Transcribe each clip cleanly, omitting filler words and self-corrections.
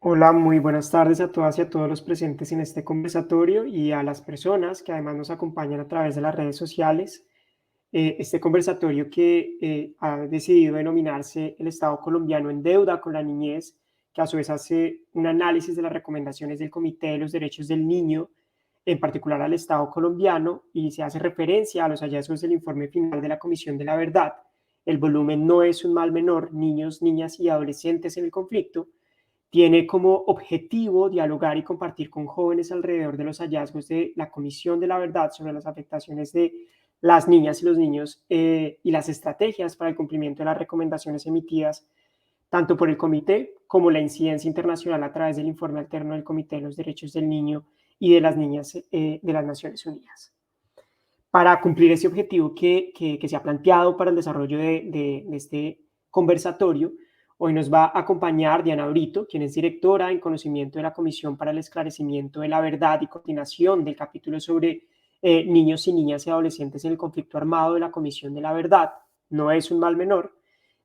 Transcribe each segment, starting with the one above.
Hola, muy buenas tardes a todas y a todos los presentes en este conversatorio y a las personas que además nos acompañan a través de las redes sociales. Este conversatorio que ha decidido denominarse El Estado colombiano en deuda con la niñez, que a su vez hace un análisis de las recomendaciones del Comité de los Derechos del Niño, en particular al Estado colombiano, y se hace referencia a los hallazgos del informe final de la Comisión de la Verdad. El volumen No es un mal menor, niños, niñas y adolescentes en el conflicto, tiene como objetivo dialogar y compartir con jóvenes alrededor de los hallazgos de la Comisión de la Verdad sobre las afectaciones de las niñas y los niños y las estrategias para el cumplimiento de las recomendaciones emitidas tanto por el Comité como la incidencia internacional a través del informe alterno del Comité de los Derechos del Niño y de las Niñas de las Naciones Unidas. Para cumplir ese objetivo que se ha planteado para el desarrollo de este conversatorio, hoy nos va a acompañar Diana Brito, quien es directora en conocimiento de la Comisión para el Esclarecimiento de la Verdad y Coordinación del capítulo sobre niños y niñas y adolescentes en el conflicto armado de la Comisión de la Verdad. No es un mal menor.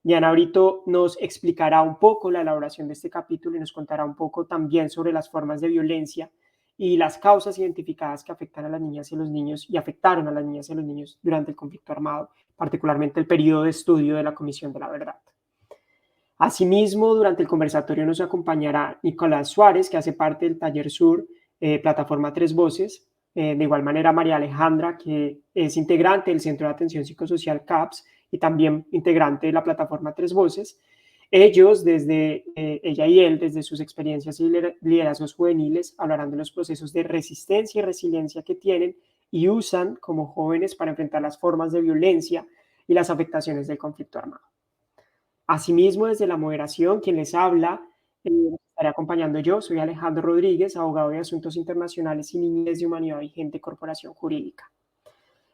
Diana Brito nos explicará un poco la elaboración de este capítulo y nos contará un poco también sobre las formas de violencia y las causas identificadas que afectan a las niñas y los niños y afectaron a las niñas y los niños durante el conflicto armado, particularmente el periodo de estudio de la Comisión de la Verdad. Asimismo, durante el conversatorio nos acompañará Nicolás Suárez, que hace parte del Taller Sur, Plataforma Tres Voces. De igual manera, María Alejandra, que es integrante del Centro de Atención Psicosocial CAPS y también integrante de la Plataforma Tres Voces. Ellos, ella y él, desde sus experiencias y liderazgos juveniles, hablarán de los procesos de resistencia y resiliencia que tienen y usan como jóvenes para enfrentar las formas de violencia y las afectaciones del conflicto armado. Asimismo, desde la moderación, quien les habla, estaré acompañando yo, soy Alejandro Rodríguez, abogado de Asuntos Internacionales y Niñez de Humanidad Vigente, Corporación Jurídica.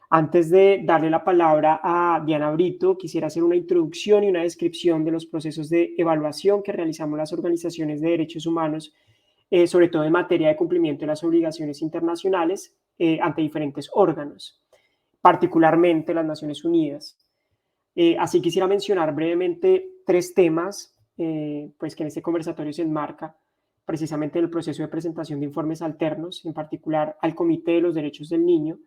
Antes de darle la palabra a Diana Brito, quisiera hacer una introducción y una descripción de los procesos de evaluación que realizamos las organizaciones de derechos humanos, sobre todo en materia de cumplimiento de las obligaciones internacionales ante diferentes órganos, particularmente las Naciones Unidas. Así quisiera mencionar brevemente tres temas, pues que en este conversatorio se enmarca precisamente el proceso de presentación de informes alternos, en particular al Comité de los Derechos del Niño,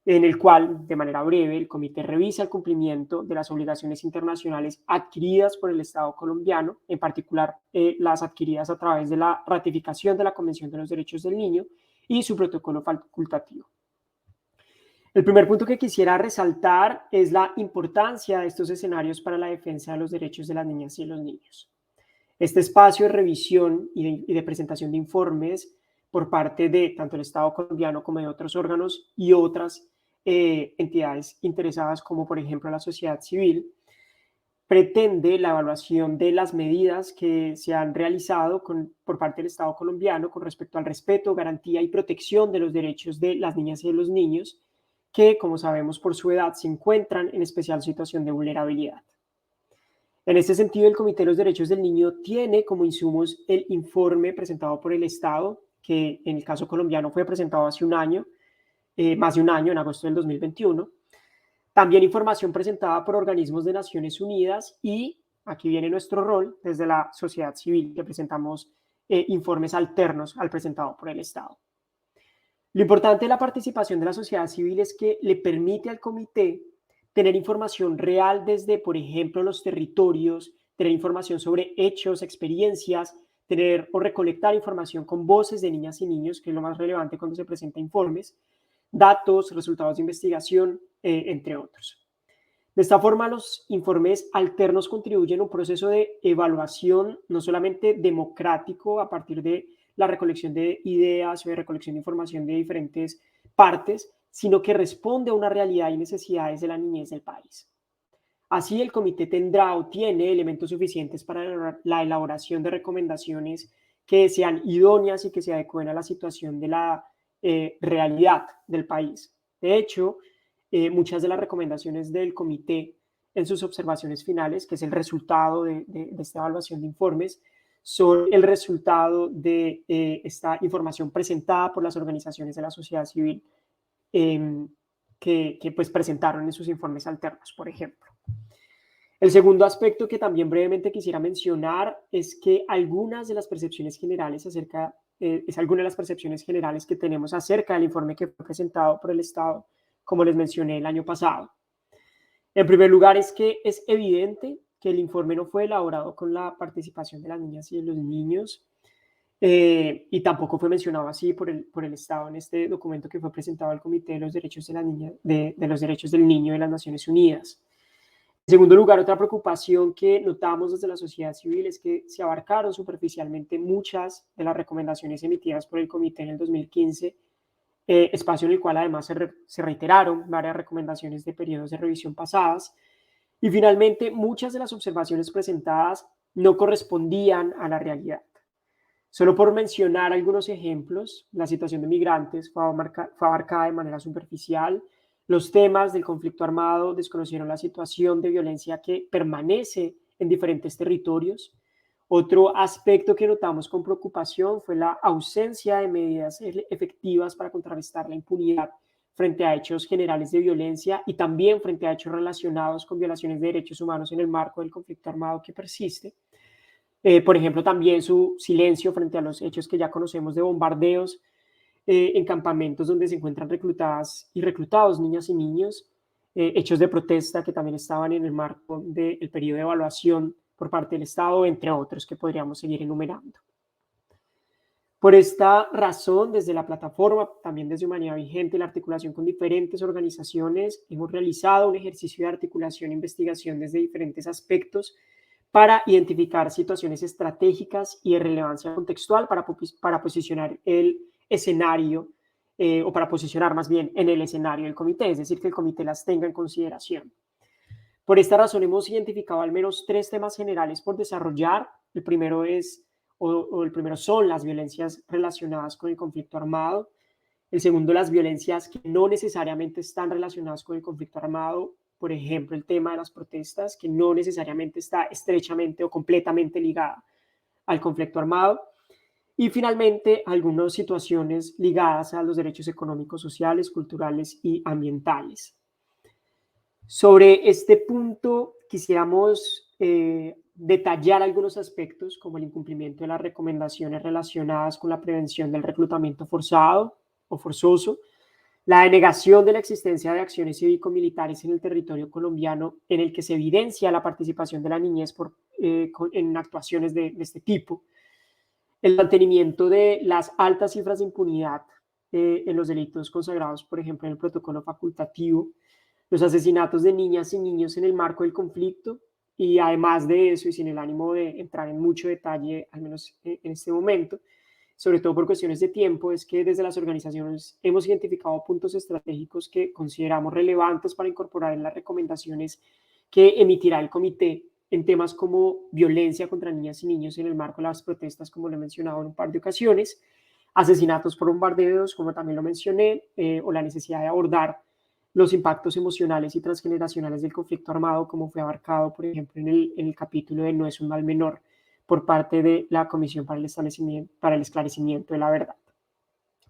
en el cual, de manera breve, el comité revisa el cumplimiento de las obligaciones internacionales adquiridas por el Estado colombiano, en particular las adquiridas a través de la ratificación de la Convención de los Derechos del Niño y su protocolo facultativo. El primer punto que quisiera resaltar es la importancia de estos escenarios para la defensa de los derechos de las niñas y los niños. Este espacio de revisión y de presentación de informes por parte de tanto el Estado colombiano como de otros órganos y otras entidades interesadas, como por ejemplo la sociedad civil, pretende la evaluación de las medidas que se han realizado por parte del Estado colombiano con respecto al respeto, garantía y protección de los derechos de las niñas y de los niños, que, como sabemos por su edad, se encuentran en especial situación de vulnerabilidad. En este sentido, el Comité de los Derechos del Niño tiene como insumos el informe presentado por el Estado, que en el caso colombiano fue presentado hace un año, más de un año, en agosto del 2021. También información presentada por organismos de Naciones Unidas y aquí viene nuestro rol desde la sociedad civil, que presentamos informes alternos al presentado por el Estado. Lo importante de la participación de la sociedad civil es que le permite al comité tener información real desde, por ejemplo, los territorios, tener información sobre hechos, experiencias, tener o recolectar información con voces de niñas y niños, que es lo más relevante cuando se presenta informes, datos, resultados de investigación, entre otros. De esta forma, los informes alternos contribuyen a un proceso de evaluación no solamente democrático a partir de la recolección de ideas o de recolección de información de diferentes partes, sino que responde a una realidad y necesidades de la niñez del país. Así, el comité tendrá o tiene elementos suficientes para la elaboración de recomendaciones que sean idóneas y que se adecuen a la situación de la realidad del país. De hecho, muchas de las recomendaciones del comité en sus observaciones finales, que es el resultado de esta evaluación de informes, son el resultado de esta información presentada por las organizaciones de la sociedad civil que pues presentaron en sus informes alternos, por ejemplo. El segundo aspecto que también brevemente quisiera mencionar es que algunas de las percepciones generales es alguna de las percepciones generales que tenemos acerca del informe que fue presentado por el Estado, como les mencioné el año pasado. En primer lugar, es que es evidente que el informe no fue elaborado con la participación de las niñas y de los niños, y tampoco fue mencionado así por el Estado en este documento que fue presentado al Comité de los Derechos de la Niña, de los Derechos del Niño de las Naciones Unidas. En segundo lugar, otra preocupación que notamos desde la sociedad civil es que se abarcaron superficialmente muchas de las recomendaciones emitidas por el comité en el 2015, espacio en el cual además se reiteraron varias recomendaciones de periodos de revisión pasadas. Y finalmente, muchas de las observaciones presentadas no correspondían a la realidad. Solo por mencionar algunos ejemplos, la situación de migrantes fue abarcada de manera superficial. Los temas del conflicto armado desconocieron la situación de violencia que permanece en diferentes territorios. Otro aspecto que notamos con preocupación fue la ausencia de medidas efectivas para contrarrestar la impunidad frente a hechos generales de violencia y también frente a hechos relacionados con violaciones de derechos humanos en el marco del conflicto armado que persiste. Por ejemplo, también su silencio frente a los hechos que ya conocemos de bombardeos en campamentos donde se encuentran reclutadas y reclutados niñas y niños, hechos de protesta que también estaban en el marco del periodo de evaluación por parte del Estado, entre otros que podríamos seguir enumerando. Por esta razón, desde la plataforma, también desde Humanidad Vigente, la articulación con diferentes organizaciones, hemos realizado un ejercicio de articulación e investigación desde diferentes aspectos para identificar situaciones estratégicas y de relevancia contextual para posicionar el escenario, o para posicionar más bien en el escenario del comité, es decir, que el comité las tenga en consideración. Por esta razón hemos identificado al menos 3 temas generales por desarrollar. El primero el primero son las violencias relacionadas con el conflicto armado. El segundo, las violencias que no necesariamente están relacionadas con el conflicto armado. Por ejemplo, el tema de las protestas, que no necesariamente está estrechamente o completamente ligada al conflicto armado. Y finalmente, algunas situaciones ligadas a los derechos económicos, sociales, culturales y ambientales. Sobre este punto, quisiéramos detallar algunos aspectos, como el incumplimiento de las recomendaciones relacionadas con la prevención del reclutamiento forzado o forzoso, la denegación de la existencia de acciones cívico-militares en el territorio colombiano en el que se evidencia la participación de la niñez en actuaciones de este tipo, el mantenimiento de las altas cifras de impunidad en los delitos consagrados, por ejemplo, en el protocolo facultativo, los asesinatos de niñas y niños en el marco del conflicto, y además de eso, y sin el ánimo de entrar en mucho detalle, al menos en este momento, sobre todo por cuestiones de tiempo, es que desde las organizaciones hemos identificado puntos estratégicos que consideramos relevantes para incorporar en las recomendaciones que emitirá el comité en temas como violencia contra niñas y niños en el marco de las protestas, como lo he mencionado en un par de ocasiones, asesinatos por bombardeos, como también lo mencioné, o la necesidad de abordar los impactos emocionales y transgeneracionales del conflicto armado, como fue abarcado, por ejemplo, en el capítulo de No es un mal menor, por parte de la Comisión para el Esclarecimiento de la Verdad.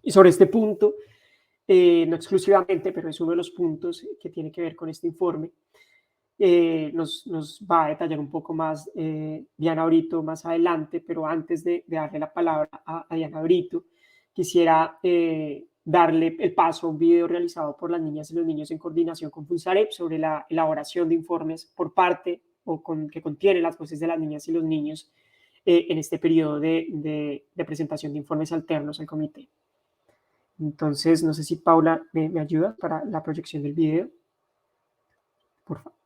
Y sobre este punto, no exclusivamente, pero es uno de los puntos que tiene que ver con este informe, nos va a detallar un poco más Diana Brito más adelante, pero antes de darle la palabra a Diana Brito, quisiera darle el paso a un video realizado por las niñas y los niños en coordinación con FUNSAREP sobre la elaboración de informes por parte que contiene las voces de las niñas y los niños en este periodo de presentación de informes alternos al comité. Entonces, no sé si Paula me ayuda para la proyección del video. Por favor.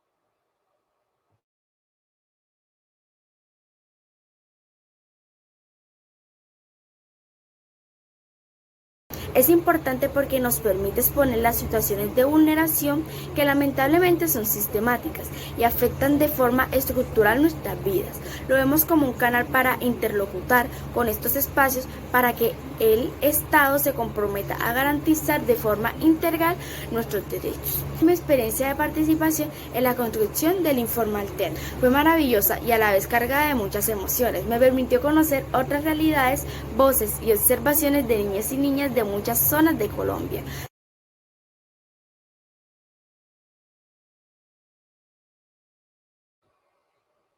Es importante porque nos permite exponer las situaciones de vulneración que lamentablemente son sistemáticas y afectan de forma estructural nuestras vidas. Lo vemos como un canal para interlocutar con estos espacios para que el Estado se comprometa a garantizar de forma integral nuestros derechos. Mi experiencia de participación en la construcción del informe alterno fue maravillosa y a la vez cargada de muchas emociones. Me permitió conocer otras realidades, voces y observaciones de niñas y niñas de muchas zonas de Colombia.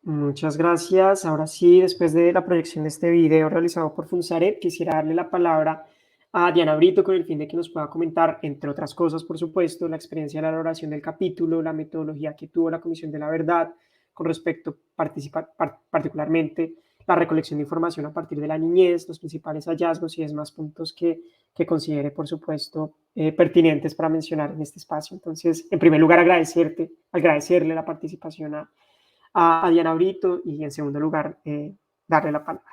Muchas gracias. Ahora sí, después de la proyección de este video realizado por Funzaret, quisiera darle la palabra a Diana Brito con el fin de que nos pueda comentar, entre otras cosas, por supuesto, la experiencia de la elaboración del capítulo, la metodología que tuvo la Comisión de la Verdad con respecto particularmente la recolección de información a partir de la niñez, los principales hallazgos y demás puntos que considere, por supuesto, pertinentes para mencionar en este espacio. Entonces, en primer lugar, agradecerle la participación a Diana Brito y en segundo lugar, darle la palabra.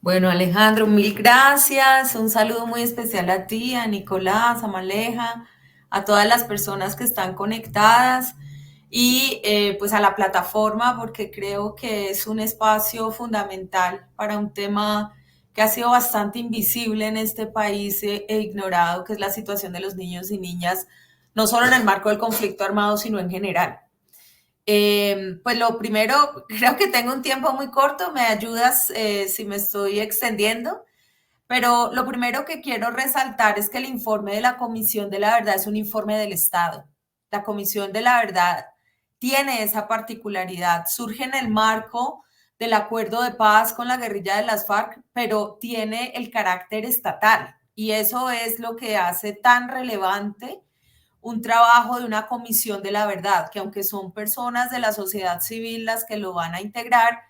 Bueno, Alejandro, mil gracias. Un saludo muy especial a ti, a Nicolás, a Maleja, a todas las personas que están conectadas y pues a la plataforma, porque creo que es un espacio fundamental para un tema que ha sido bastante invisible en este país e ignorado, que es la situación de los niños y niñas, no solo en el marco del conflicto armado, sino en general. Pues lo primero, creo que tengo un tiempo muy corto, me ayudas si me estoy extendiendo, pero lo primero que quiero resaltar es que el informe de la Comisión de la Verdad es un informe del Estado. La Comisión de la Verdad tiene esa particularidad, surge en el marco del acuerdo de paz con la guerrilla de las FARC, pero tiene el carácter estatal y eso es lo que hace tan relevante un trabajo de una comisión de la verdad, que aunque son personas de la sociedad civil las que lo van a integrar,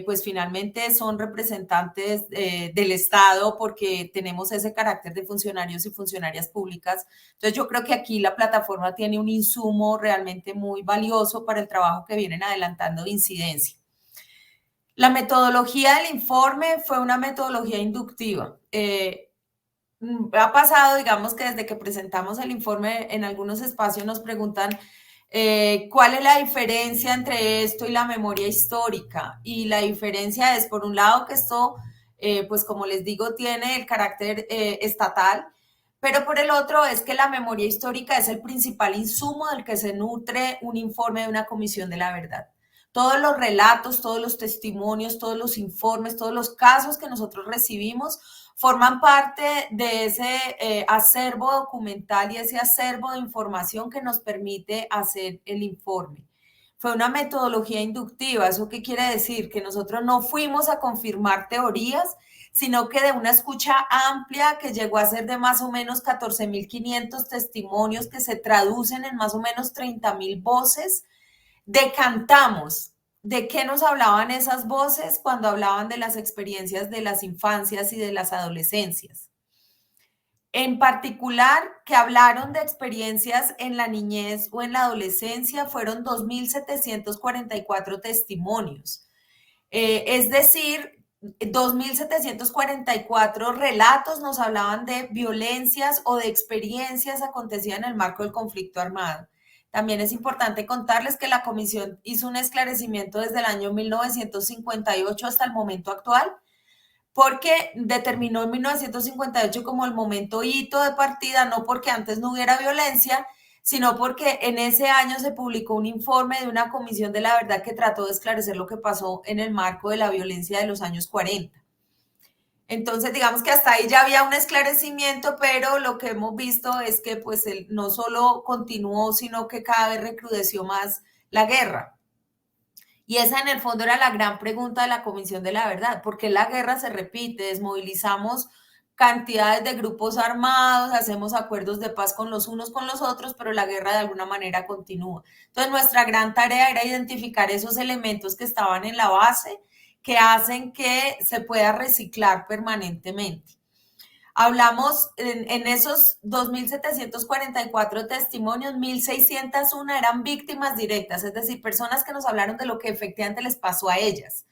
pues finalmente son representantes del Estado porque tenemos ese carácter de funcionarios y funcionarias públicas. Entonces yo creo que aquí la plataforma tiene un insumo realmente muy valioso para el trabajo que vienen adelantando de incidencia. La metodología del informe fue una metodología inductiva. Ha pasado, digamos que desde que presentamos el informe en algunos espacios nos preguntan cuál es la diferencia entre esto y la memoria histórica. Y la diferencia es, por un lado, que esto, pues como les digo, tiene el carácter estatal, pero por el otro es que la memoria histórica es el principal insumo del que se nutre un informe de una comisión de la verdad. Todos los relatos, todos los testimonios, todos los informes, todos los casos que nosotros recibimos forman parte de ese acervo documental y ese acervo de información que nos permite hacer el informe. Fue una metodología inductiva. ¿Eso qué quiere decir? Que nosotros no fuimos a confirmar teorías, sino que de una escucha amplia que llegó a ser de más o menos 14.500 testimonios que se traducen en más o menos 30.000 voces, decantamos de qué nos hablaban esas voces cuando hablaban de las experiencias de las infancias y de las adolescencias. En particular, que hablaron de experiencias en la niñez o en la adolescencia fueron 2.744 testimonios. Es decir, 2.744 relatos nos hablaban de violencias o de experiencias acontecidas en el marco del conflicto armado. También es importante contarles que la comisión hizo un esclarecimiento desde el año 1958 hasta el momento actual, porque determinó en 1958 como el momento hito de partida, no porque antes no hubiera violencia, sino porque en ese año se publicó un informe de una comisión de la verdad que trató de esclarecer lo que pasó en el marco de la violencia de los años 40. Entonces, digamos que hasta ahí ya había un esclarecimiento, pero lo que hemos visto es que pues él no solo continuó, sino que cada vez recrudeció más la guerra. Y esa en el fondo era la gran pregunta de la Comisión de la Verdad, porque la guerra se repite, desmovilizamos cantidades de grupos armados, hacemos acuerdos de paz con los unos con los otros, pero la guerra de alguna manera continúa. Entonces nuestra gran tarea era identificar esos elementos que estaban en la base, que hacen que se pueda reciclar permanentemente. Hablamos en esos 2.744 testimonios, 1.601 eran víctimas directas, es decir, personas que nos hablaron de lo que efectivamente les pasó a ellas.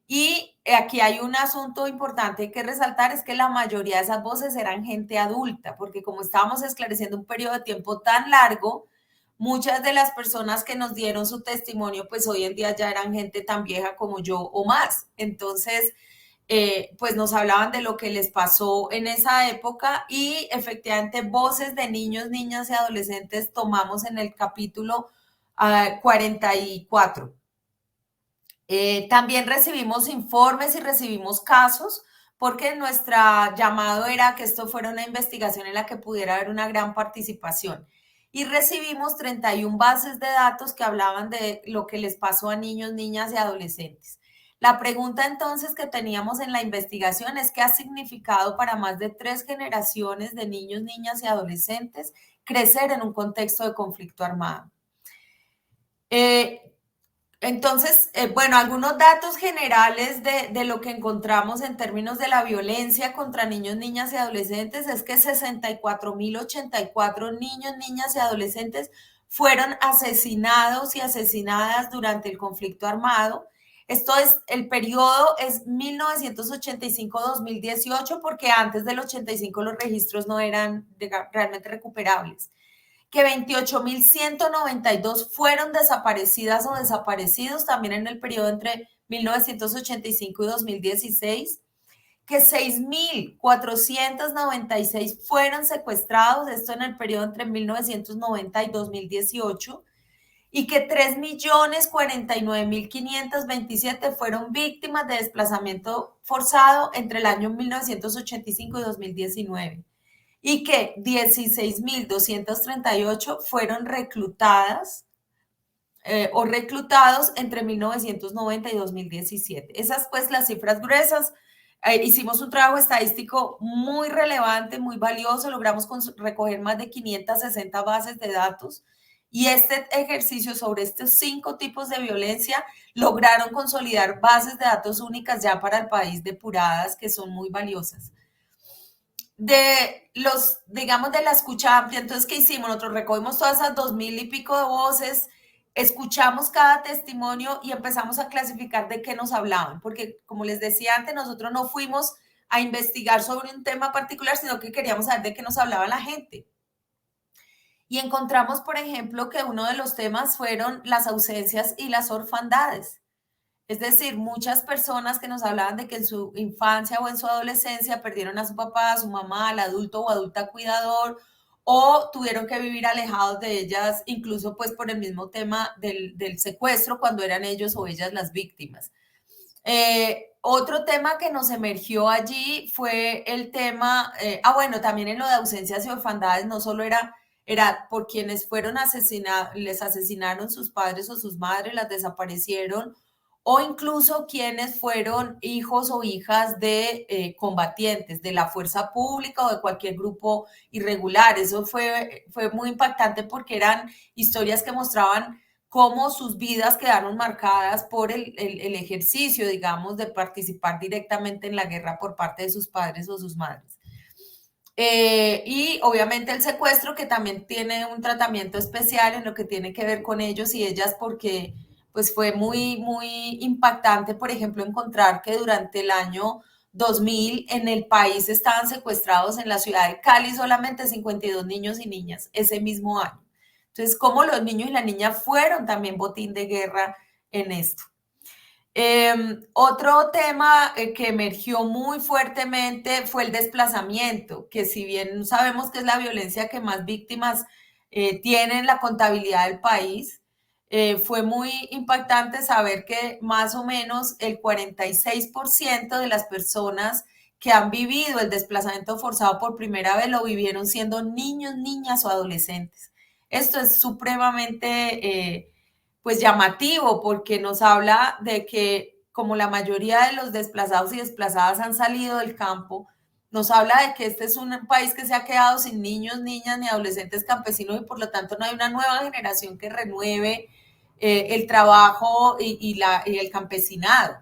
Y aquí hay un asunto importante que resaltar, es que la mayoría de esas voces eran gente adulta, porque como estábamos esclareciendo un periodo de tiempo tan largo, muchas de las personas que nos dieron su testimonio, pues hoy en día ya eran gente tan vieja como yo o más. Entonces, pues nos hablaban de lo que les pasó en esa época y efectivamente voces de niños, niñas y adolescentes tomamos en el capítulo 44. También recibimos informes y recibimos casos porque nuestro llamado era que esto fuera una investigación en la que pudiera haber una gran participación. y recibimos 31 bases de datos que hablaban de lo que les pasó a niños, niñas y adolescentes. La pregunta entonces que teníamos en la investigación es qué ha significado para más de 3 generaciones de niños, niñas y adolescentes crecer en un contexto de conflicto armado. Entonces, bueno, algunos datos generales de lo que encontramos en términos de la violencia contra niños, niñas y adolescentes es que 64.084 niños, niñas y adolescentes fueron asesinados y asesinadas durante el conflicto armado. Esto es, el periodo es 1985-2018 porque antes del 85 los registros no eran realmente recuperables. Que 28.192 fueron desaparecidas o desaparecidos también en el periodo entre 1985 y 2016, que 6.496 fueron secuestrados, esto en el periodo entre 1990 y 2018, y que 3.049.527 fueron víctimas de desplazamiento forzado entre el año 1985 y 2019. Y que 16.238 fueron reclutadas o reclutados entre 1990 y 2017. Esas pues las cifras gruesas. Hicimos un trabajo estadístico muy relevante, muy valioso, logramos recoger más de 560 bases de datos y este ejercicio sobre estos 5 tipos de violencia lograron consolidar bases de datos únicas ya para el país depuradas que son muy valiosas. De los, digamos, de la escucha amplia, entonces, ¿qué hicimos? Nosotros recogimos todas esas 2.000 y pico de voces, escuchamos cada testimonio y empezamos a clasificar de qué nos hablaban, porque como les decía antes, nosotros no fuimos a investigar sobre un tema particular, sino que queríamos saber de qué nos hablaba la gente. Y encontramos, por ejemplo, que uno de los temas fueron las ausencias y las orfandades. Es decir, muchas personas que nos hablaban de que en su infancia o en su adolescencia perdieron a su papá, a su mamá, al adulto o adulta cuidador, o tuvieron que vivir alejados de ellas, incluso pues por el mismo tema del secuestro, cuando eran ellos o ellas las víctimas. Otro tema que nos emergió allí fue el tema, bueno, también en lo de ausencias y orfandades, no solo era por quienes fueron asesinados, les asesinaron sus padres o sus madres, las desaparecieron, o incluso quienes fueron hijos o hijas de combatientes de la fuerza pública o de cualquier grupo irregular. Eso fue muy impactante porque eran historias que mostraban cómo sus vidas quedaron marcadas por el ejercicio, digamos, de participar directamente en la guerra por parte de sus padres o sus madres. Y obviamente el secuestro, que también tiene un tratamiento especial en lo que tiene que ver con ellos y ellas, porque pues fue muy, muy impactante, por ejemplo, encontrar que durante el año 2000 en el país estaban secuestrados en la ciudad de Cali solamente 52 niños y niñas ese mismo año. Entonces, cómo los niños y la niña fueron también botín de guerra en esto. Otro tema que emergió muy fuertemente fue el desplazamiento, que si bien sabemos que es la violencia que más víctimas tiene en la contabilidad del país, fue muy impactante saber que más o menos el 46% de las personas que han vivido el desplazamiento forzado por primera vez lo vivieron siendo niños, niñas o adolescentes. Esto es supremamente pues llamativo porque nos habla de que como la mayoría de los desplazados y desplazadas han salido del campo, nos habla de que este es un país que se ha quedado sin niños, niñas ni adolescentes campesinos y por lo tanto no hay una nueva generación que renueve el trabajo y el campesinado.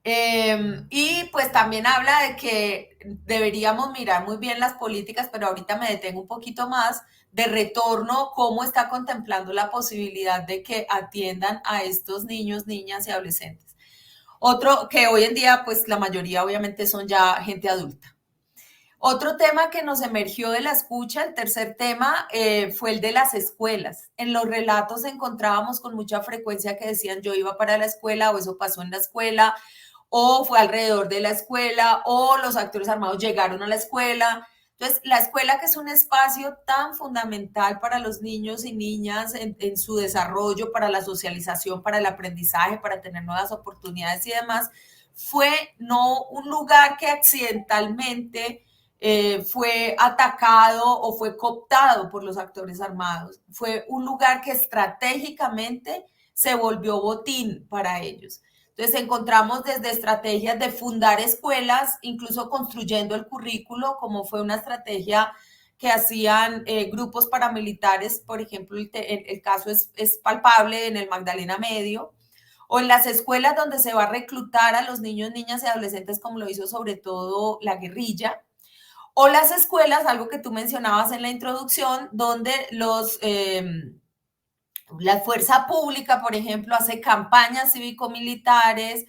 Y pues también habla de que deberíamos mirar muy bien las políticas, pero ahorita me detengo un poquito más, de retorno, cómo está contemplando la posibilidad de que atiendan a estos niños, niñas y adolescentes. Otro que hoy en día, pues la mayoría obviamente son ya gente adulta. Otro tema que nos emergió de la escucha, el tercer tema, fue el de las escuelas. En los relatos encontrábamos con mucha frecuencia que decían yo iba para la escuela o eso pasó en la escuela o fue alrededor de la escuela o los actores armados llegaron a la escuela. Entonces, la escuela, que es un espacio tan fundamental para los niños y niñas en su desarrollo, para la socialización, para el aprendizaje, para tener nuevas oportunidades y demás, fue no un lugar que accidentalmente fue atacado o fue cooptado por los actores armados. Fue un lugar que estratégicamente se volvió botín para ellos. Entonces encontramos desde estrategias de fundar escuelas, incluso construyendo el currículo, como fue una estrategia que hacían grupos paramilitares, por ejemplo, el caso es palpable en el Magdalena Medio, o en las escuelas donde se va a reclutar a los niños, niñas y adolescentes, como lo hizo sobre todo la guerrilla, o las escuelas, algo que tú mencionabas en la introducción, donde la fuerza pública, por ejemplo, hace campañas cívico-militares,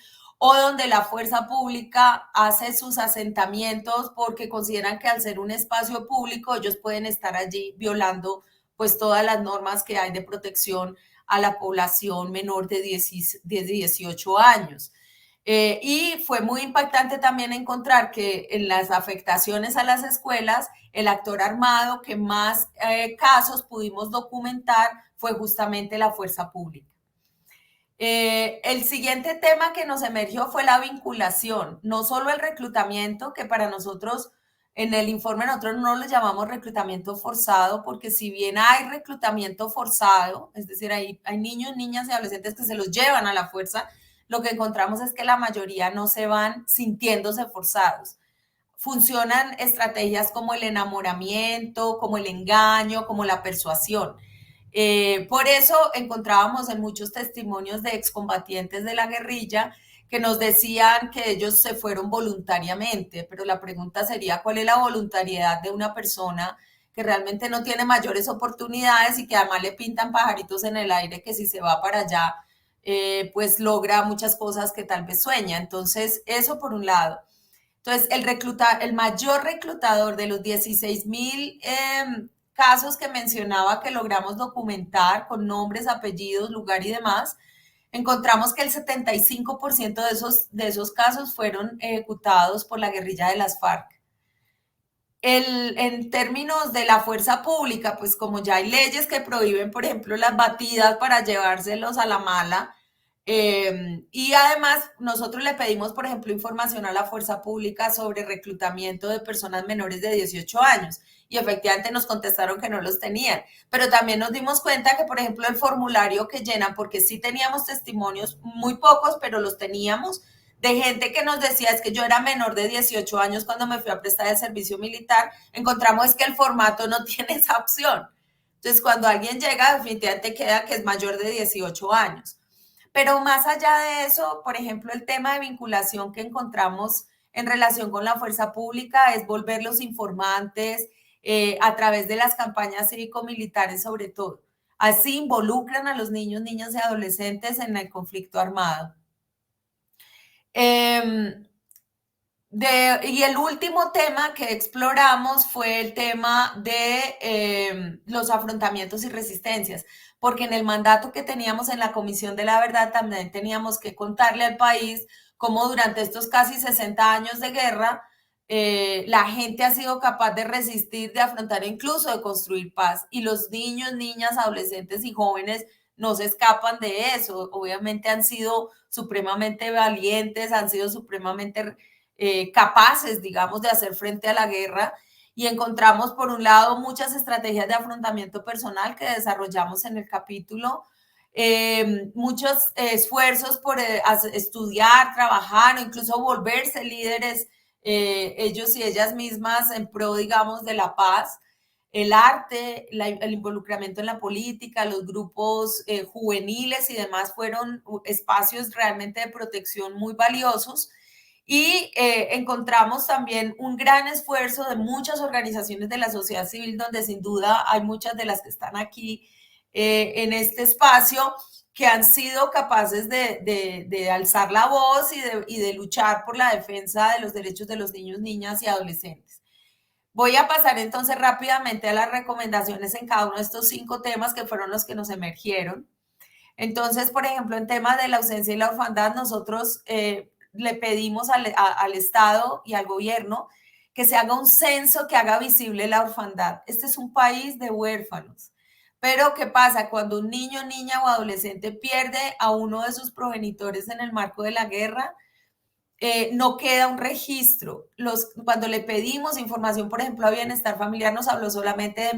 o donde la fuerza pública hace sus asentamientos porque consideran que al ser un espacio público ellos pueden estar allí violando pues todas las normas que hay de protección a la población menor de 18 años. Y fue muy impactante también encontrar que en las afectaciones a las escuelas, el actor armado que más casos pudimos documentar fue justamente la fuerza pública. El siguiente tema que nos emergió fue la vinculación, no solo el reclutamiento, que para nosotros en el informe nosotros no lo llamamos reclutamiento forzado, porque si bien hay reclutamiento forzado, es decir, hay niños, niñas y adolescentes que se los llevan a la fuerza, lo que encontramos es que la mayoría no se van sintiéndose forzados. Funcionan estrategias como el enamoramiento, como el engaño, como la persuasión. Por eso encontrábamos en muchos testimonios de excombatientes de la guerrilla que nos decían que ellos se fueron voluntariamente, pero la pregunta sería, ¿cuál es la voluntariedad de una persona que realmente no tiene mayores oportunidades y que además le pintan pajaritos en el aire que si se va para allá, pues logra muchas cosas que tal vez sueña? Entonces, eso por un lado. Entonces, el mayor reclutador de los 16,000 casos que mencionaba que logramos documentar con nombres, apellidos, lugar y demás, encontramos que el 75% de esos casos fueron ejecutados por la guerrilla de las FARC. En términos de la fuerza pública, pues como ya hay leyes que prohíben, por ejemplo, las batidas para llevárselos a la mala, y además nosotros le pedimos, por ejemplo, información a la fuerza pública sobre reclutamiento de personas menores de 18 años y efectivamente nos contestaron que no los tenían, pero también nos dimos cuenta que, por ejemplo, el formulario que llenan, porque sí teníamos testimonios, muy pocos, pero los teníamos, de gente que nos decía es que yo era menor de 18 años cuando me fui a prestar el servicio militar, encontramos que el formato no tiene esa opción. Entonces, cuando alguien llega, definitivamente queda que es mayor de 18 años. Pero más allá de eso, por ejemplo, el tema de vinculación que encontramos en relación con la fuerza pública es volverlos informantes a través de las campañas cívico-militares sobre todo. Así involucran a los niños, niñas y adolescentes en el conflicto armado. Y el último tema que exploramos fue el tema de los afrontamientos y resistencias, porque en el mandato que teníamos en la Comisión de la Verdad también teníamos que contarle al país cómo durante estos casi 60 años de guerra la gente ha sido capaz de resistir, de afrontar e incluso de construir paz. Y los niños, niñas, adolescentes y jóvenes no se escapan de eso. Obviamente han sido supremamente valientes, han sido supremamente capaces, digamos, de hacer frente a la guerra, y encontramos por un lado muchas estrategias de afrontamiento personal que desarrollamos en el capítulo, muchos esfuerzos por estudiar, trabajar o incluso volverse líderes ellos y ellas mismas en pro, digamos, de la paz, el arte, el involucramiento en la política, los grupos juveniles y demás fueron espacios realmente de protección muy valiosos. Y encontramos también un gran esfuerzo de muchas organizaciones de la sociedad civil, donde sin duda hay muchas de las que están aquí en este espacio, que han sido capaces de alzar la voz y de luchar por la defensa de los derechos de los niños, niñas y adolescentes. Voy a pasar entonces rápidamente a las recomendaciones en cada uno de estos 5 temas que fueron los que nos emergieron. Entonces, por ejemplo, en temas de la ausencia y la orfandad, nosotros le pedimos al Estado y al gobierno que se haga un censo que haga visible la orfandad. Este es un país de huérfanos. Pero, ¿qué pasa? Cuando un niño, niña o adolescente pierde a uno de sus progenitores en el marco de la guerra, no queda un registro. Cuando le pedimos información, por ejemplo, a Bienestar Familiar, nos habló solamente de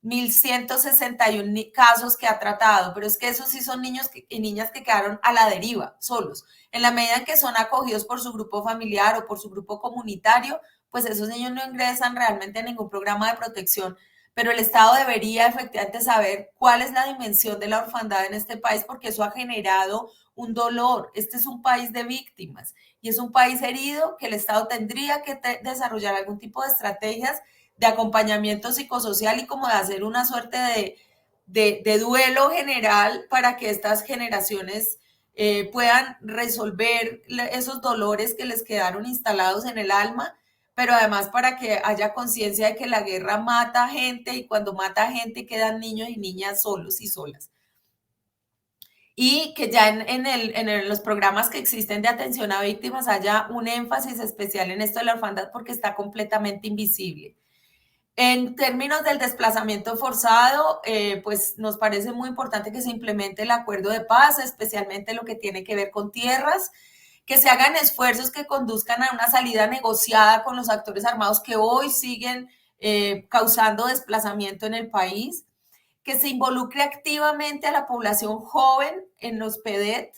1.161 casos que ha tratado, pero es que esos sí son niños y niñas que quedaron a la deriva, solos. En la medida en que son acogidos por su grupo familiar o por su grupo comunitario, pues esos niños no ingresan realmente a ningún programa de protección, pero el Estado debería efectivamente saber cuál es la dimensión de la orfandad en este país, porque eso ha generado un dolor. Este es un país de víctimas y es un país herido que el Estado tendría que desarrollar algún tipo de estrategias de acompañamiento psicosocial y como de hacer una suerte de duelo general para que estas generaciones puedan resolver esos dolores que les quedaron instalados en el alma, pero además para que haya conciencia de que la guerra mata gente y cuando mata gente quedan niños y niñas solos y solas. Y que ya en los programas que existen de atención a víctimas haya un énfasis especial en esto de la orfandad porque está completamente invisible. En términos del desplazamiento forzado, pues nos parece muy importante que se implemente el acuerdo de paz, especialmente lo que tiene que ver con tierras, que se hagan esfuerzos que conduzcan a una salida negociada con los actores armados que hoy siguen causando desplazamiento en el país, que se involucre activamente a la población joven en los PEDET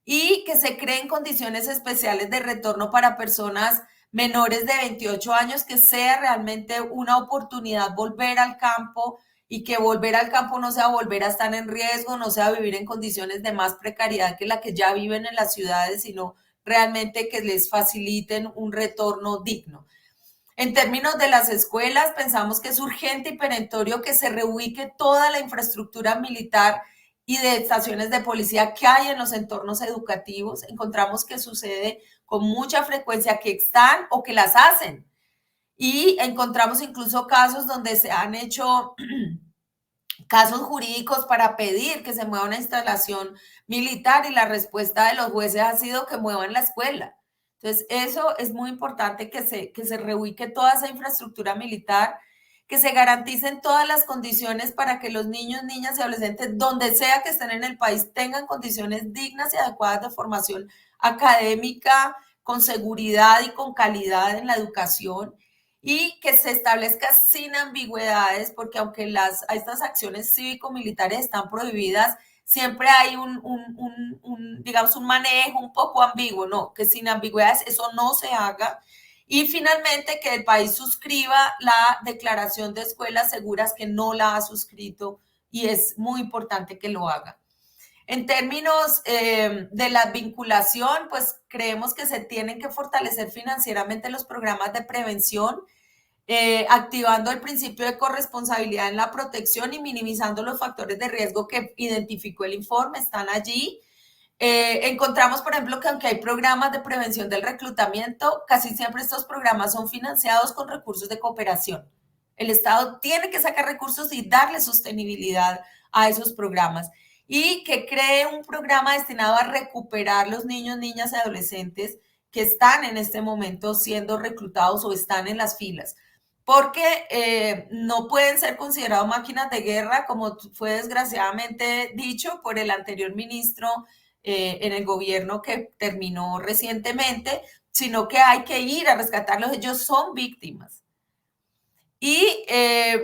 y que se creen condiciones especiales de retorno para personas menores de 28 años, que sea realmente una oportunidad volver al campo y que volver al campo no sea volver a estar en riesgo, no sea vivir en condiciones de más precariedad que la que ya viven en las ciudades, sino realmente que les faciliten un retorno digno. En términos de las escuelas, pensamos que es urgente y perentorio que se reubique toda la infraestructura militar y de estaciones de policía que hay en los entornos educativos. Encontramos que sucede con mucha frecuencia que están o que las hacen. Y encontramos incluso casos donde se han hecho casos jurídicos para pedir que se mueva una instalación militar y la respuesta de los jueces ha sido que muevan la escuela. Entonces, eso es muy importante que se reubique toda esa infraestructura militar, que se garanticen todas las condiciones para que los niños, niñas y adolescentes, donde sea que estén en el país, tengan condiciones dignas y adecuadas de formación académica, con seguridad y con calidad en la educación, y que se establezca sin ambigüedades, porque aunque estas acciones cívico-militares están prohibidas, siempre hay digamos, un manejo un poco ambiguo, ¿no? Que sin ambigüedades eso no se haga. Y finalmente que el país suscriba la Declaración de Escuelas Seguras, que no la ha suscrito y es muy importante que lo haga. En términos de la vinculación, pues creemos que se tienen que fortalecer financieramente los programas de prevención, activando el principio de corresponsabilidad en la protección y minimizando los factores de riesgo que identificó el informe, están allí. Encontramos, por ejemplo, que aunque hay programas de prevención del reclutamiento, casi siempre estos programas son financiados con recursos de cooperación. El Estado tiene que sacar recursos y darle sostenibilidad a esos programas y que cree un programa destinado a recuperar los niños, niñas y adolescentes que están en este momento siendo reclutados o están en las filas, porque no pueden ser considerados máquinas de guerra, como fue desgraciadamente dicho por el anterior ministro en el gobierno que terminó recientemente, sino que hay que ir a rescatarlos, ellos son víctimas. Y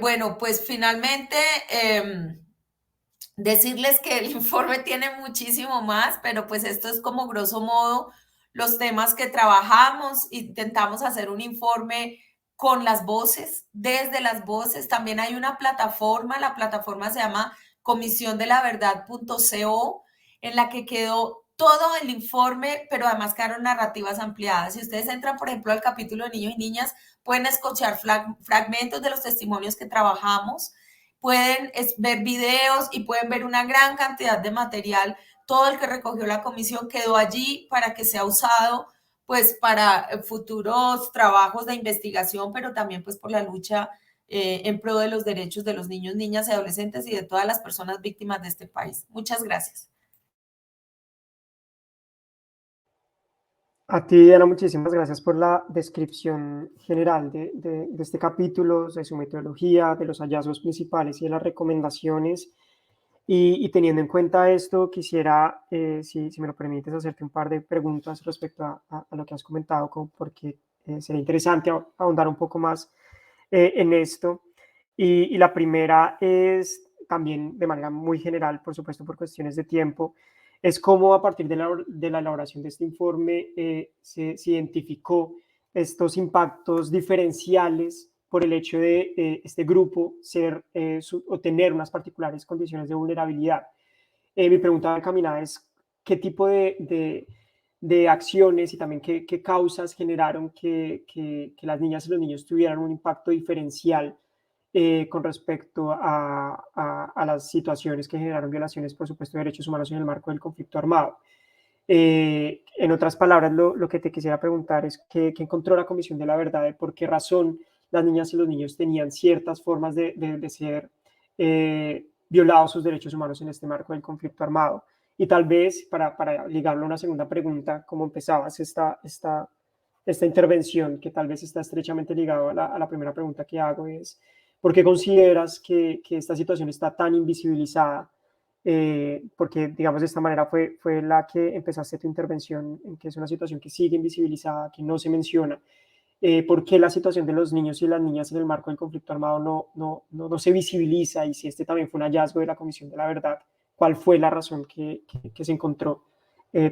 bueno, pues finalmente decirles que el informe tiene muchísimo más, pero pues esto es como grosso modo los temas que trabajamos. Intentamos hacer un informe con las voces, desde las voces. También hay una plataforma, la plataforma se llama comisiondelaverdad.co, en la que quedó todo el informe, pero además quedaron narrativas ampliadas. Si ustedes entran, por ejemplo, al capítulo de niños y niñas, pueden escuchar fragmentos de los testimonios que trabajamos, pueden ver videos y pueden ver una gran cantidad de material. Todo el que recogió la comisión quedó allí para que sea usado pues para futuros trabajos de investigación, pero también pues por la lucha en pro de los derechos de los niños, niñas y adolescentes y de todas las personas víctimas de este país. Muchas gracias. A ti, Diana, muchísimas gracias por la descripción general de este capítulo, de su metodología, de los hallazgos principales y de las recomendaciones. Y teniendo en cuenta esto, quisiera, si me lo permites, hacerte un par de preguntas respecto a lo que has comentado, porque sería interesante ahondar un poco más en esto. Y la primera es también de manera muy general, por supuesto, por cuestiones de tiempo, es cómo a partir de la elaboración de este informe se identificó estos impactos diferenciales por el hecho de este grupo o tener unas particulares condiciones de vulnerabilidad. Mi pregunta encaminada es qué tipo de acciones y también qué causas generaron que las niñas y los niños tuvieran un impacto diferencial con respecto a las situaciones que generaron violaciones, por supuesto, de derechos humanos en el marco del conflicto armado. En otras palabras, lo que te quisiera preguntar es qué encontró la Comisión de la Verdad, de por qué razón las niñas y los niños tenían ciertas formas de ser violados sus derechos humanos en este marco del conflicto armado. Y tal vez, para ligarlo a una segunda pregunta, como empezabas esta intervención, que tal vez está estrechamente ligado a la primera pregunta que hago, es ¿por qué consideras que esta situación está tan invisibilizada? Porque, digamos, de esta manera fue la que empezaste tu intervención, en que es una situación que sigue invisibilizada, que no se menciona. ¿Por qué la situación de los niños y las niñas en el marco del conflicto armado no se visibiliza? Y si este también fue un hallazgo de la Comisión de la Verdad, ¿cuál fue la razón que se encontró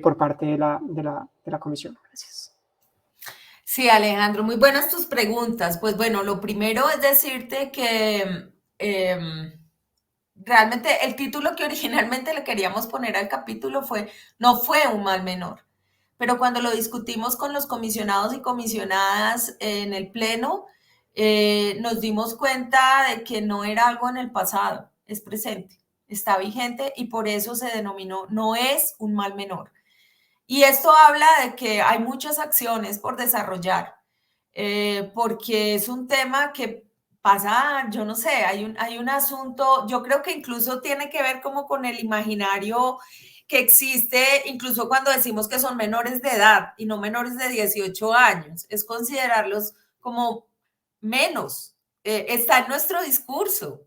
por parte de la Comisión? Gracias. Sí, Alejandro, muy buenas tus preguntas. Pues bueno, lo primero es decirte que realmente el título que originalmente le queríamos poner al capítulo no fue un mal menor, pero cuando lo discutimos con los comisionados y comisionadas en el pleno, nos dimos cuenta de que no era algo en el pasado, es presente, está vigente y por eso se denominó no es un mal menor. Y esto habla de que hay muchas acciones por desarrollar, porque es un tema que pasa, yo no sé, hay un asunto, yo creo que incluso tiene que ver como con el imaginario que existe, incluso cuando decimos que son menores de edad y no menores de 18 años, es considerarlos como menos, está en nuestro discurso.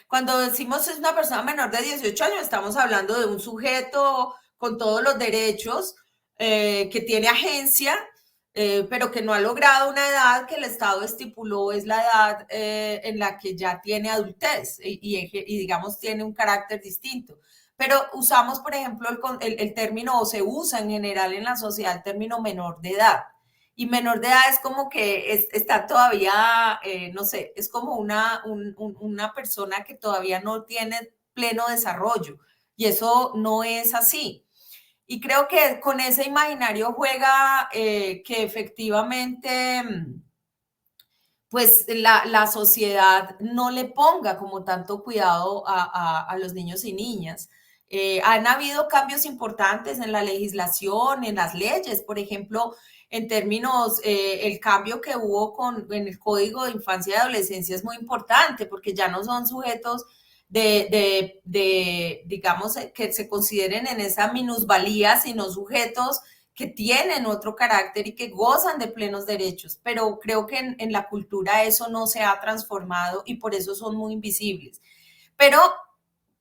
Cuando decimos es una persona menor de 18 años, estamos hablando de un sujeto con todos los derechos, que tiene agencia, pero que no ha logrado una edad que el Estado estipuló es la edad en la que ya tiene adultez y digamos tiene un carácter distinto. Pero usamos, por ejemplo, el término, o se usa en general en la sociedad el término menor de edad. Y menor de edad es como que está todavía, no sé, es como una persona que todavía no tiene pleno desarrollo. Y eso no es así. Y creo que con ese imaginario juega que efectivamente, pues la sociedad no le ponga como tanto cuidado a los niños y niñas. Han habido cambios importantes en la legislación, en las leyes, por ejemplo, en términos, el cambio que hubo en el Código de Infancia y Adolescencia es muy importante porque ya no son sujetos digamos, que se consideren en esa minusvalía, sino sujetos que tienen otro carácter y que gozan de plenos derechos, pero creo que en la cultura eso no se ha transformado y por eso son muy invisibles. Pero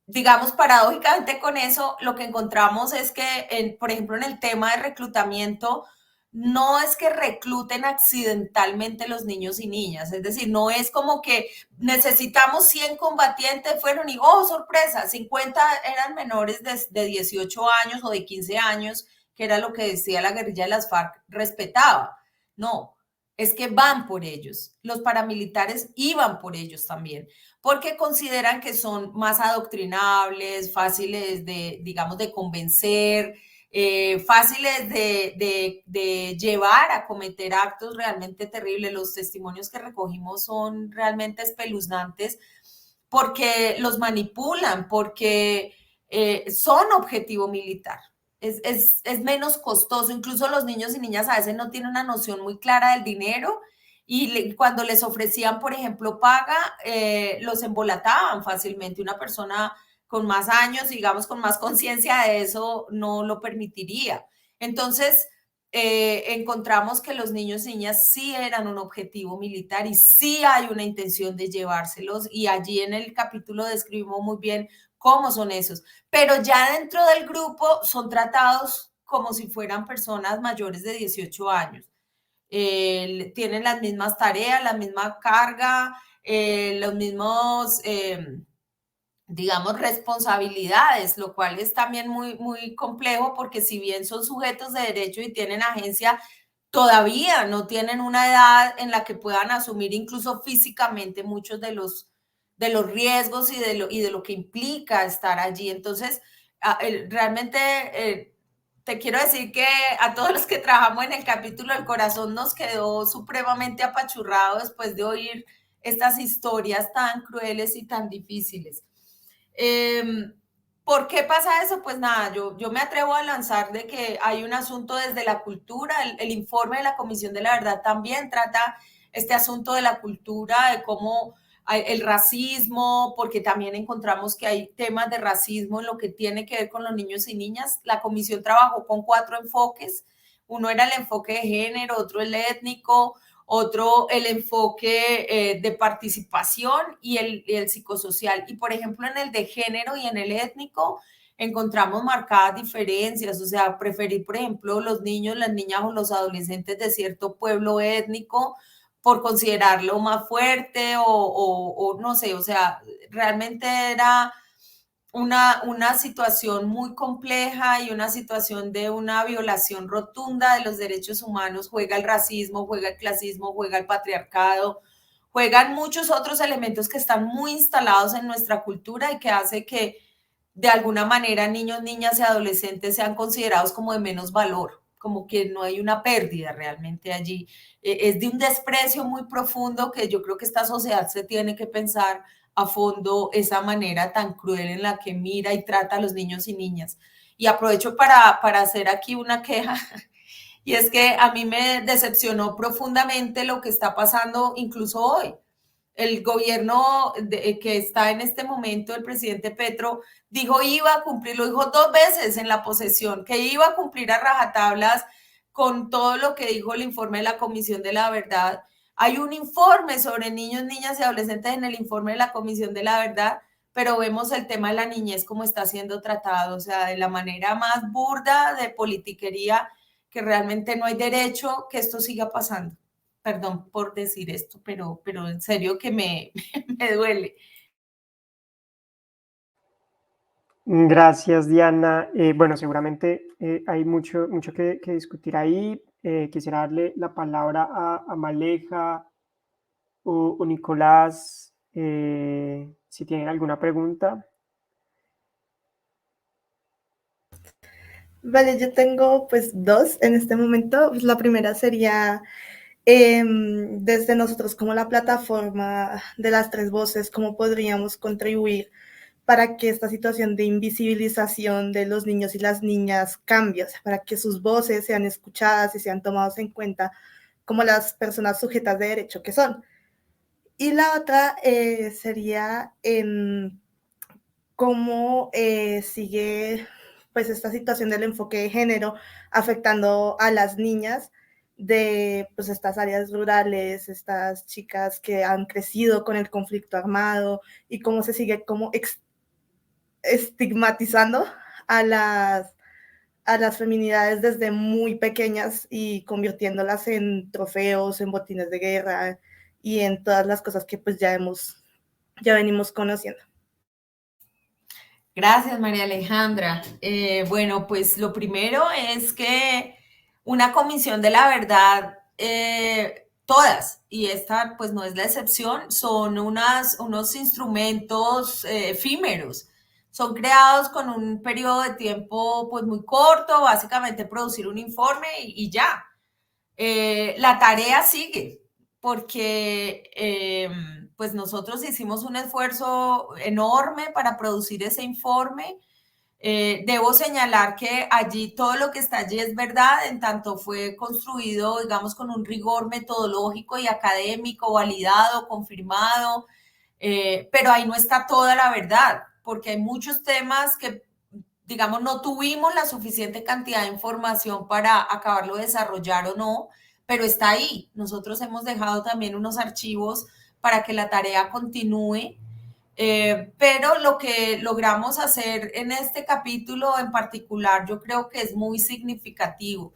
digamos, paradójicamente con eso, lo que encontramos es que, por ejemplo, en el tema de reclutamiento, no es que recluten accidentalmente los niños y niñas, es decir, no es como que necesitamos 100 combatientes, fueron y, oh, sorpresa, 50 eran menores de 18 años o de 15 años, que era lo que decía la guerrilla de las FARC, respetaba. No, es que van por ellos. Los paramilitares iban por ellos también, porque consideran que son más adoctrinables, fáciles de, digamos, de convencer, fáciles de llevar a cometer actos realmente terribles. Los testimonios que recogimos son realmente espeluznantes porque los manipulan, porque son objetivo militar. Es menos costoso, incluso los niños y niñas a veces no tienen una noción muy clara del dinero y cuando les ofrecían, por ejemplo, paga, los embolataban fácilmente. Una persona con más años, digamos, con más conciencia de eso, no lo permitiría. Entonces, encontramos que los niños y niñas sí eran un objetivo militar y sí hay una intención de llevárselos, y allí en el capítulo describimos muy bien cómo son esos, pero ya dentro del grupo son tratados como si fueran personas mayores de 18 años. Tienen las mismas tareas, la misma carga, los mismos, digamos, responsabilidades, lo cual es también muy, muy complejo, porque si bien son sujetos de derecho y tienen agencia, todavía no tienen una edad en la que puedan asumir incluso físicamente muchos de los riesgos y de lo que implica estar allí. Entonces, realmente te quiero decir que a todos los que trabajamos en el capítulo, el corazón nos quedó supremamente apachurrado después de oír estas historias tan crueles y tan difíciles. ¿Por qué pasa eso? Pues nada, yo me atrevo a lanzar de que hay un asunto desde la cultura. El informe de la Comisión de la Verdad también trata este asunto de la cultura, de cómo el racismo, porque también encontramos que hay temas de racismo en lo que tiene que ver con los niños y niñas. La comisión trabajó con 4 enfoques. Uno era el enfoque de género, otro el étnico, otro el enfoque de participación y el psicosocial. Y por ejemplo, en el de género y en el étnico encontramos marcadas diferencias, o sea, preferir, por ejemplo, los niños, las niñas o los adolescentes de cierto pueblo étnico por considerarlo más fuerte o no sé, o sea, realmente era una situación muy compleja y una situación de una violación rotunda de los derechos humanos. Juega el racismo, juega el clasismo, juega el patriarcado, juegan muchos otros elementos que están muy instalados en nuestra cultura y que hace que de alguna manera niños, niñas y adolescentes sean considerados como de menos valor, como que no hay una pérdida realmente allí. Es de un desprecio muy profundo que yo creo que esta sociedad se tiene que pensar a fondo esa manera tan cruel en la que mira y trata a los niños y niñas. Y aprovecho para hacer aquí una queja, y es que a mí me decepcionó profundamente lo que está pasando incluso hoy. El gobierno que está en este momento, el presidente Petro, dijo iba a cumplir, lo dijo 2 veces en la posesión, que iba a cumplir a rajatablas con todo lo que dijo el informe de la Comisión de la Verdad. Hay un informe sobre niños, niñas y adolescentes en el informe de la Comisión de la Verdad, pero vemos el tema de la niñez como está siendo tratado, o sea, de la manera más burda, de politiquería, que realmente no hay derecho que esto siga pasando. Perdón por decir esto, pero en serio que me duele. Gracias, Diana. Bueno, seguramente hay mucho, mucho que discutir ahí. Quisiera darle la palabra a Maleja o Nicolás, si tienen alguna pregunta. Vale, yo tengo pues 2 en este momento. Pues, la primera sería desde nosotros como la plataforma de las 3 voces, cómo podríamos contribuir para que esta situación de invisibilización de los niños y las niñas cambie, o sea, para que sus voces sean escuchadas y sean tomadas en cuenta como las personas sujetas de derecho que son. Y la otra sería cómo sigue pues esta situación del enfoque de género afectando a las niñas de pues estas áreas rurales, estas chicas que han crecido con el conflicto armado, y cómo se sigue como estigmatizando a las feminidades desde muy pequeñas y convirtiéndolas en trofeos, en botines de guerra y en todas las cosas que pues ya venimos conociendo. Gracias, María Alejandra. Bueno, pues lo primero es que una comisión de la verdad, todas, y esta pues no es la excepción, son unos instrumentos efímeros. Son creados con un periodo de tiempo pues muy corto, básicamente producir un informe y ya. La tarea sigue, porque pues nosotros hicimos un esfuerzo enorme para producir ese informe. Debo señalar que allí todo lo que está allí es verdad, en tanto fue construido, digamos, con un rigor metodológico y académico, validado, confirmado, pero ahí no está toda la verdad, porque hay muchos temas digamos, no tuvimos la suficiente cantidad de información para acabarlo de desarrollar o no, pero está ahí. Nosotros hemos dejado también unos archivos para que la tarea continúe. Pero lo que logramos hacer en este capítulo en particular, yo creo que es muy significativo.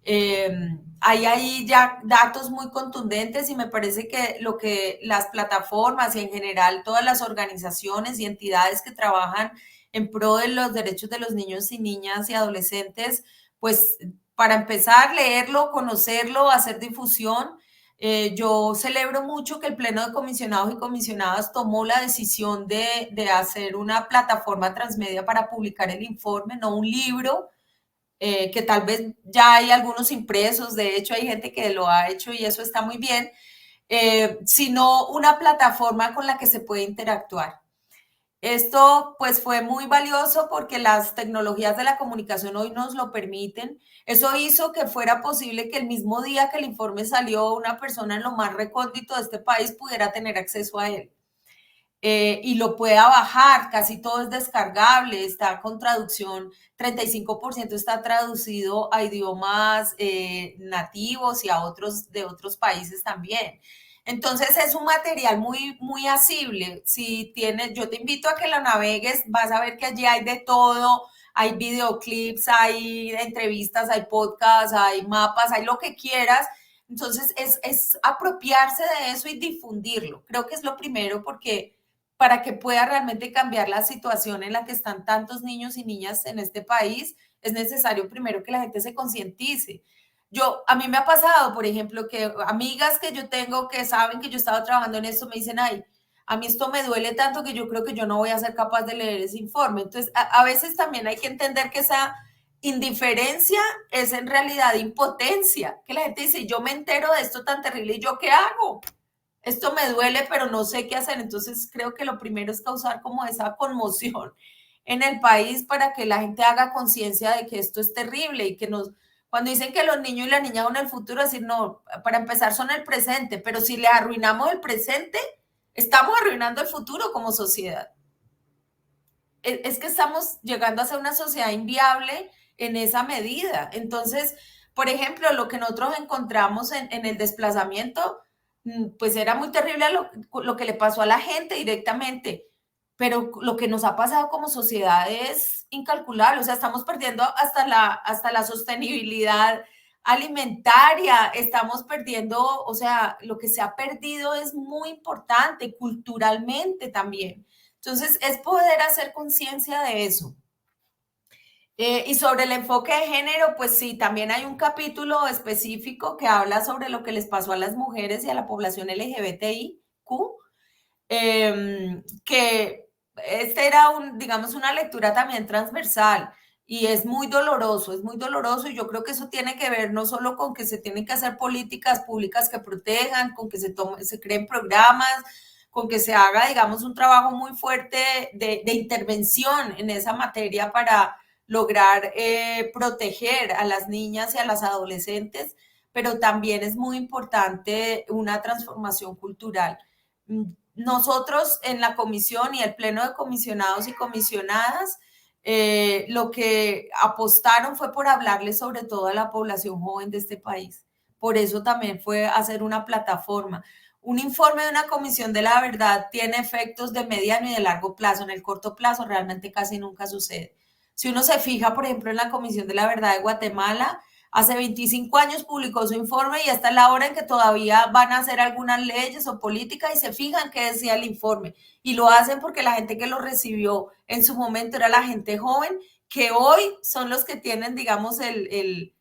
Hay ahí ya datos muy contundentes y me parece que lo que las plataformas y en general todas las organizaciones y entidades que trabajan en pro de los derechos de los niños y niñas y adolescentes, pues para empezar, leerlo, conocerlo, hacer difusión. Yo celebro mucho que el Pleno de Comisionados y Comisionadas tomó la decisión de hacer una plataforma transmedia para publicar el informe, no un libro, que tal vez ya hay algunos impresos, de hecho hay gente que lo ha hecho y eso está muy bien, sino una plataforma con la que se puede interactuar. Esto pues fue muy valioso porque las tecnologías de la comunicación hoy nos lo permiten. Eso hizo que fuera posible que el mismo día que el informe salió, una persona en lo más recóndito de este país pudiera tener acceso a él. Y lo pueda bajar, casi todo es descargable, está con traducción, 35% está traducido a idiomas nativos y a otros de otros países también. Entonces es un material muy, muy asible. Si tienes, yo te invito a que lo navegues, vas a ver que allí hay de todo, hay videoclips, hay entrevistas, hay podcasts, hay mapas, hay lo que quieras. Entonces es apropiarse de eso y difundirlo. Creo que es lo primero porque para que pueda realmente cambiar la situación en la que están tantos niños y niñas en este país, es necesario primero que la gente se concientice. A mí me ha pasado, por ejemplo, que amigas que yo tengo que saben que yo estaba trabajando en esto me dicen, ay, a mí esto me duele tanto que yo creo que yo no voy a ser capaz de leer ese informe. Entonces, a veces también hay que entender que esa indiferencia es en realidad impotencia, que la gente dice, yo me entero de esto tan terrible y yo qué hago. Esto me duele, pero no sé qué hacer. Entonces creo que lo primero es causar como esa conmoción en el país para que la gente haga conciencia de que esto es terrible y que cuando dicen que los niños y las niñas son el futuro, decir, no, para empezar son el presente, pero si les arruinamos el presente, estamos arruinando el futuro como sociedad. Es que estamos llegando a ser una sociedad inviable en esa medida. Entonces, por ejemplo, lo que nosotros encontramos en el desplazamiento, pues era muy terrible lo que le pasó a la gente directamente, pero lo que nos ha pasado como sociedad es incalculable. O sea, estamos perdiendo hasta la sostenibilidad alimentaria, estamos perdiendo, o sea, lo que se ha perdido es muy importante culturalmente también. Entonces, es poder hacer conciencia de eso. Y sobre el enfoque de género, pues sí, también hay un capítulo específico que habla sobre lo que les pasó a las mujeres y a la población LGBTIQ, que este era, digamos, una lectura también transversal y es muy doloroso y yo creo que eso tiene que ver no solo con que se tienen que hacer políticas públicas que protejan, con que se creen programas, con que se haga, digamos, un trabajo muy fuerte de intervención en esa materia para lograr proteger a las niñas y a las adolescentes, pero también es muy importante una transformación cultural. Nosotros en la comisión y el pleno de comisionados y comisionadas, lo que apostaron fue por hablarles sobre todo a la población joven de este país. Por eso también fue hacer una plataforma. Un informe de una comisión de la verdad tiene efectos de mediano y de largo plazo. En el corto plazo realmente casi nunca sucede. Si uno se fija, por ejemplo, en la Comisión de la Verdad de Guatemala, hace 25 años publicó su informe y hasta la hora en que todavía van a hacer algunas leyes o políticas y se fijan qué decía el informe. Y lo hacen porque la gente que lo recibió en su momento era la gente joven, que hoy son los que tienen, digamos, el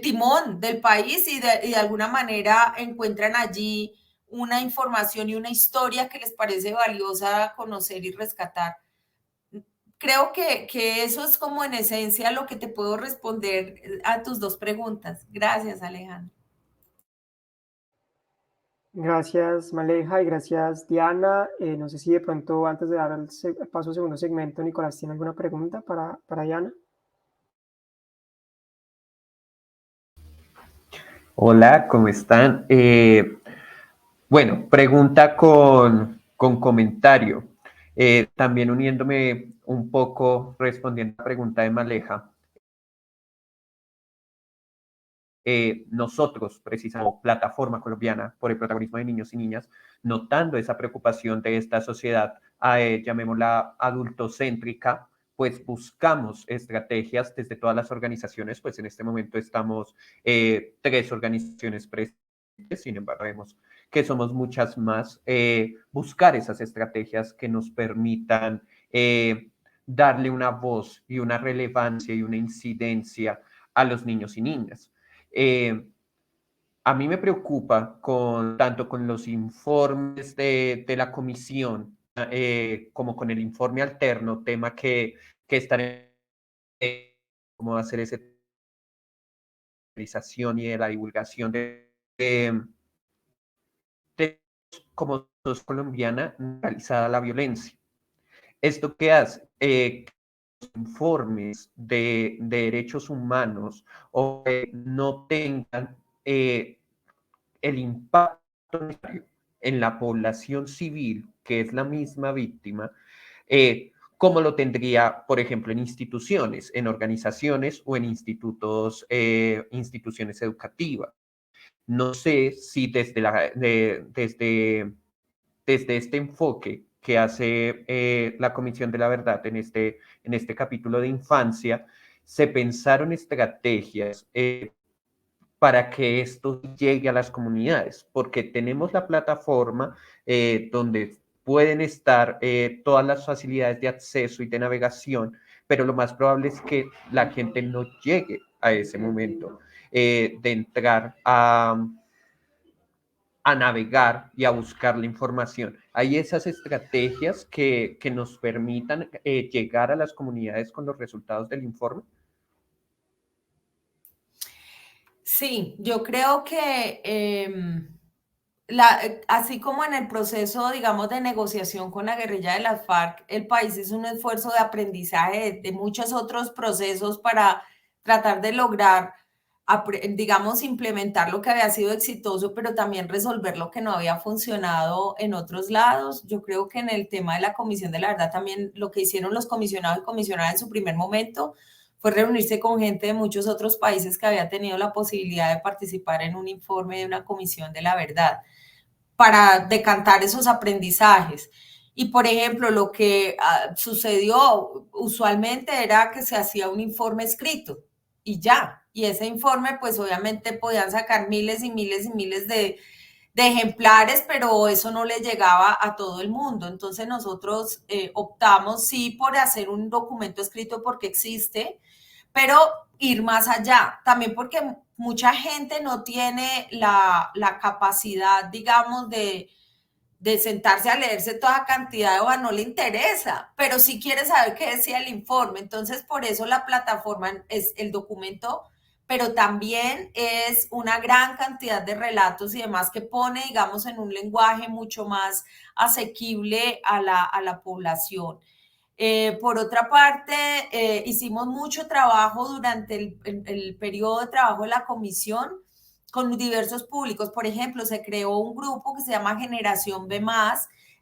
timón del país y de alguna manera encuentran allí una información y una historia que les parece valiosa conocer y rescatar. Creo que eso es como en esencia lo que te puedo responder a tus dos preguntas. Gracias, Alejandro. Gracias, Maleja, y gracias, Diana. No sé si de pronto, antes de dar el paso al segundo segmento, Nicolás tiene alguna pregunta para Diana. Hola, ¿cómo están? Bueno, pregunta con comentario. También uniéndome un poco, respondiendo a la pregunta de Maleja, nosotros, precisamente, Plataforma Colombiana por el Protagonismo de Niños y Niñas, notando esa preocupación de esta sociedad, llamémosla adultocéntrica, pues buscamos estrategias desde todas las organizaciones, pues en este momento estamos 3 organizaciones presentes, sin embargo vemos que somos muchas más, buscar esas estrategias que nos permitan darle una voz y una relevancia y una incidencia a los niños y niñas. A mí me preocupa tanto con los informes de la comisión como con el informe alterno, tema que estaré cómo hacer esa realización y de la divulgación de como sociedad colombiana realizada la violencia. ¿Esto qué hace? Informes de derechos humanos o no tengan el impacto en la población civil, que es la misma víctima, como lo tendría, por ejemplo, en instituciones, en organizaciones o en institutos, instituciones educativas. No sé si desde este enfoque que hace la Comisión de la Verdad en este capítulo de infancia, se pensaron estrategias para que esto llegue a las comunidades, porque tenemos la plataforma donde pueden estar todas las facilidades de acceso y de navegación, pero lo más probable es que la gente no llegue a ese momento de entrar a navegar y a buscar la información. Hay esas estrategias que nos permitan llegar a las comunidades con los resultados del informe. Sí, yo creo que así como en el proceso, digamos, de negociación con la guerrilla de las FARC, el país es un esfuerzo de aprendizaje de muchos otros procesos para tratar de lograr, digamos, implementar lo que había sido exitoso, pero también resolver lo que no había funcionado en otros lados. Yo creo que en el tema de la Comisión de la Verdad también lo que hicieron los comisionados y comisionadas en su primer momento fue reunirse con gente de muchos otros países que había tenido la posibilidad de participar en un informe de una Comisión de la Verdad para decantar esos aprendizajes. Y, por ejemplo, lo que sucedió usualmente era que se hacía un informe escrito y ya. Y ese informe, pues obviamente podían sacar miles y miles y miles de ejemplares, pero eso no le llegaba a todo el mundo. Entonces nosotros optamos sí por hacer un documento escrito porque existe, pero ir más allá, también porque mucha gente no tiene la capacidad, digamos, de sentarse a leerse toda cantidad de hojas, no le interesa, pero sí quiere saber qué decía el informe. Entonces, por eso la plataforma es el documento, pero también es una gran cantidad de relatos y demás que pone, digamos, en un lenguaje mucho más asequible a la población. Por otra parte, hicimos mucho trabajo durante el periodo de trabajo de la comisión con diversos públicos. Por ejemplo, se creó un grupo que se llama Generación B+,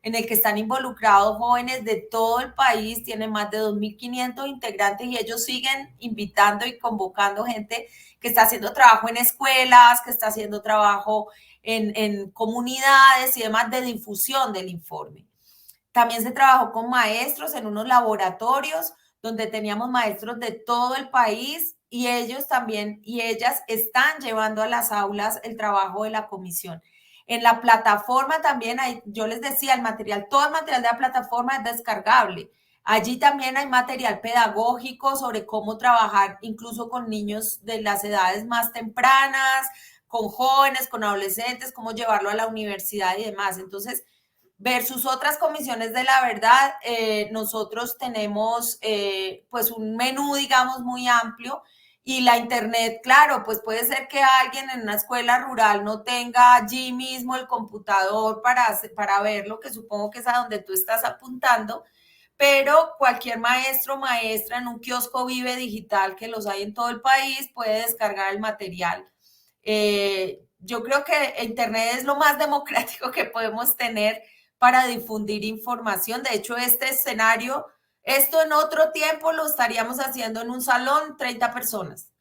en el que están involucrados jóvenes de todo el país, tiene más de 2.500 integrantes y ellos siguen invitando y convocando gente que está haciendo trabajo en escuelas, que está haciendo trabajo en comunidades y demás de difusión del informe. También se trabajó con maestros en unos laboratorios donde teníamos maestros de todo el país y ellos también y ellas están llevando a las aulas el trabajo de la comisión. En la plataforma también hay, yo les decía, el material, todo el material de la plataforma es descargable. Allí también hay material pedagógico sobre cómo trabajar incluso con niños de las edades más tempranas, con jóvenes, con adolescentes, cómo llevarlo a la universidad y demás. Entonces, versus otras comisiones de la verdad, nosotros tenemos pues un menú, digamos, muy amplio y la internet, claro, pues puede ser que alguien en una escuela rural no tenga allí mismo el computador para verlo, que supongo que es a donde tú estás apuntando, pero cualquier maestro o maestra en un kiosco Vive Digital, que los hay en todo el país, puede descargar el material. Yo creo que internet es lo más democrático que podemos tener para difundir información. De hecho, este escenario, esto en otro tiempo lo estaríamos haciendo en un salón, 30 personas.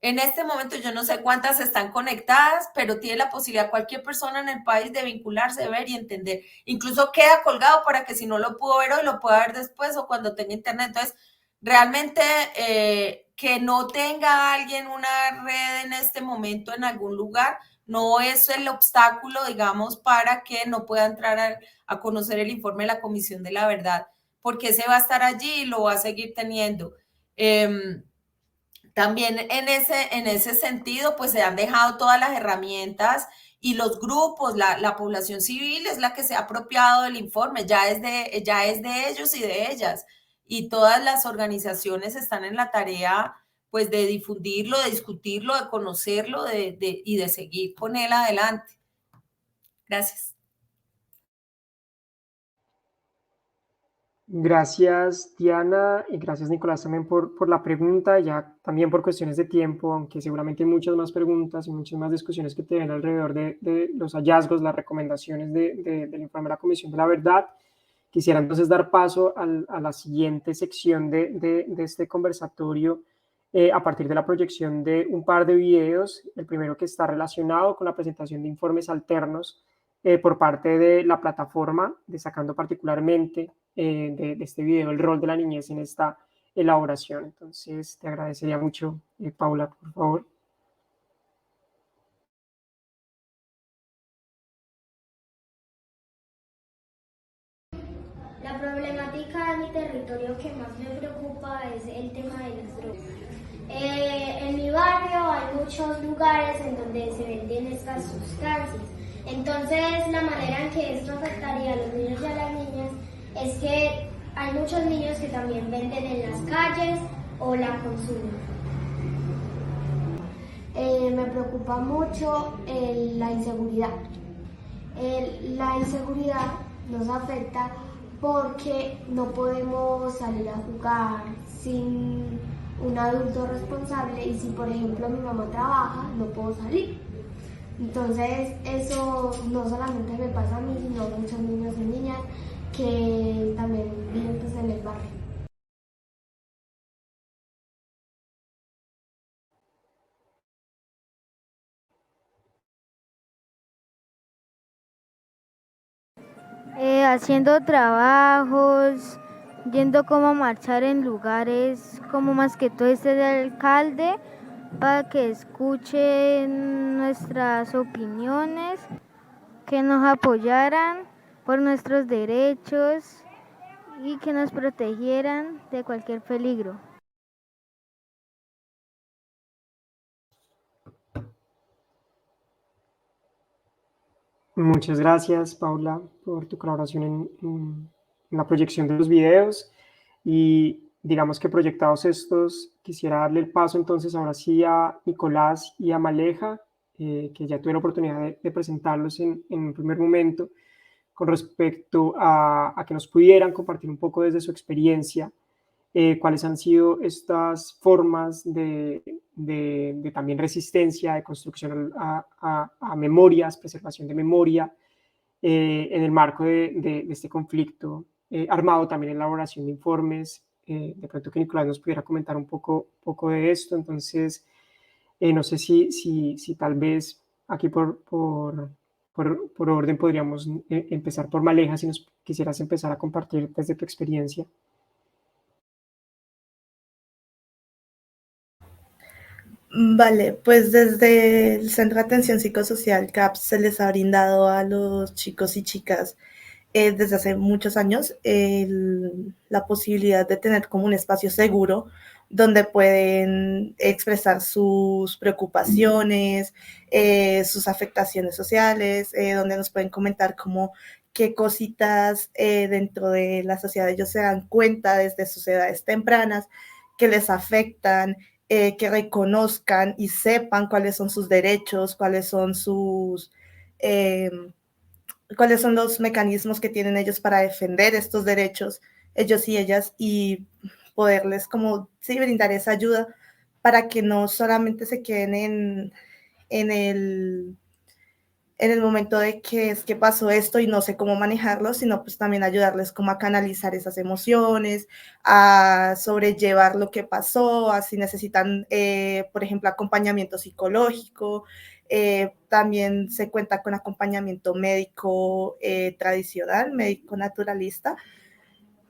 En este momento yo no sé cuántas están conectadas, pero tiene la posibilidad cualquier persona en el país de vincularse, de ver y entender. Incluso queda colgado para que si no lo pudo ver hoy, lo pueda ver después o cuando tenga internet. Entonces, realmente que no tenga alguien una red en este momento en algún lugar, no es el obstáculo, digamos, para que no pueda entrar a conocer el informe de la Comisión de la Verdad, porque ese va a estar allí y lo va a seguir teniendo. También en ese sentido, pues se han dejado todas las herramientas y los grupos, la población civil es la que se ha apropiado del informe, ya es de ellos y de ellas. Y todas las organizaciones están en la tarea, pues, de difundirlo, de discutirlo, de conocerlo y de seguir con él adelante. Gracias. Gracias, Diana, y gracias, Nicolás, también por la pregunta, ya también por cuestiones de tiempo, aunque seguramente hay muchas más preguntas y muchas más discusiones que tienen alrededor de los hallazgos, las recomendaciones del informe de la Comisión de la Verdad. Quisiera entonces dar paso a la siguiente sección de este conversatorio a partir de la proyección de un par de videos, el primero que está relacionado con la presentación de informes alternos por parte de la plataforma, destacando particularmente de este video el rol de la niñez en esta elaboración. Entonces, te agradecería mucho, Paula, por favor. La problemática de mi territorio que más me preocupa es el tema de las drogas. En mi barrio hay muchos lugares en donde se venden estas sustancias. Entonces, la manera en que esto afectaría a los niños y a las niñas es que hay muchos niños que también venden en las calles o la consumen. Me preocupa mucho la inseguridad. La inseguridad nos afecta porque no podemos salir a jugar sin un adulto responsable y si por ejemplo mi mamá trabaja no puedo salir. Entonces eso no solamente me pasa a mí, sino a muchos niños y niñas que también viven pues, en el barrio. Haciendo trabajos, yendo como a marchar en lugares como más que todo este del alcalde para que escuchen nuestras opiniones, que nos apoyaran por nuestros derechos y que nos protegieran de cualquier peligro. Muchas gracias, Paula, por tu colaboración en la proyección de los videos. Y digamos que proyectados estos, quisiera darle el paso entonces ahora sí a Nicolás y a Maleja, que ya tuve la oportunidad de presentarlos en un primer momento, con respecto a que nos pudieran compartir un poco desde su experiencia cuáles han sido estas formas de también resistencia, de construcción a memorias, preservación de memoria, en el marco de este conflicto armado, también en la elaboración de informes. De pronto que Nicolás nos pudiera comentar un poco de esto. Entonces, no sé si tal vez aquí por orden podríamos empezar por Maleja, si nos quisieras empezar a compartir desde tu experiencia. Vale, pues desde el Centro de Atención Psicosocial CAPS se les ha brindado a los chicos y chicas desde hace muchos años la posibilidad de tener como un espacio seguro donde pueden expresar sus preocupaciones, sus afectaciones sociales, donde nos pueden comentar como qué cositas dentro de la sociedad ellos se dan cuenta desde sus edades tempranas que les afectan, que reconozcan y sepan cuáles son sus derechos, cuáles son los mecanismos que tienen ellos para defender estos derechos, ellos y ellas, y poderles como sí, brindar esa ayuda para que no solamente se queden en en el momento de que es que pasó esto y no sé cómo manejarlo, sino pues también ayudarles como a canalizar esas emociones, a sobrellevar lo que pasó, a si necesitan, por ejemplo, acompañamiento psicológico. También se cuenta con acompañamiento médico tradicional, médico naturalista.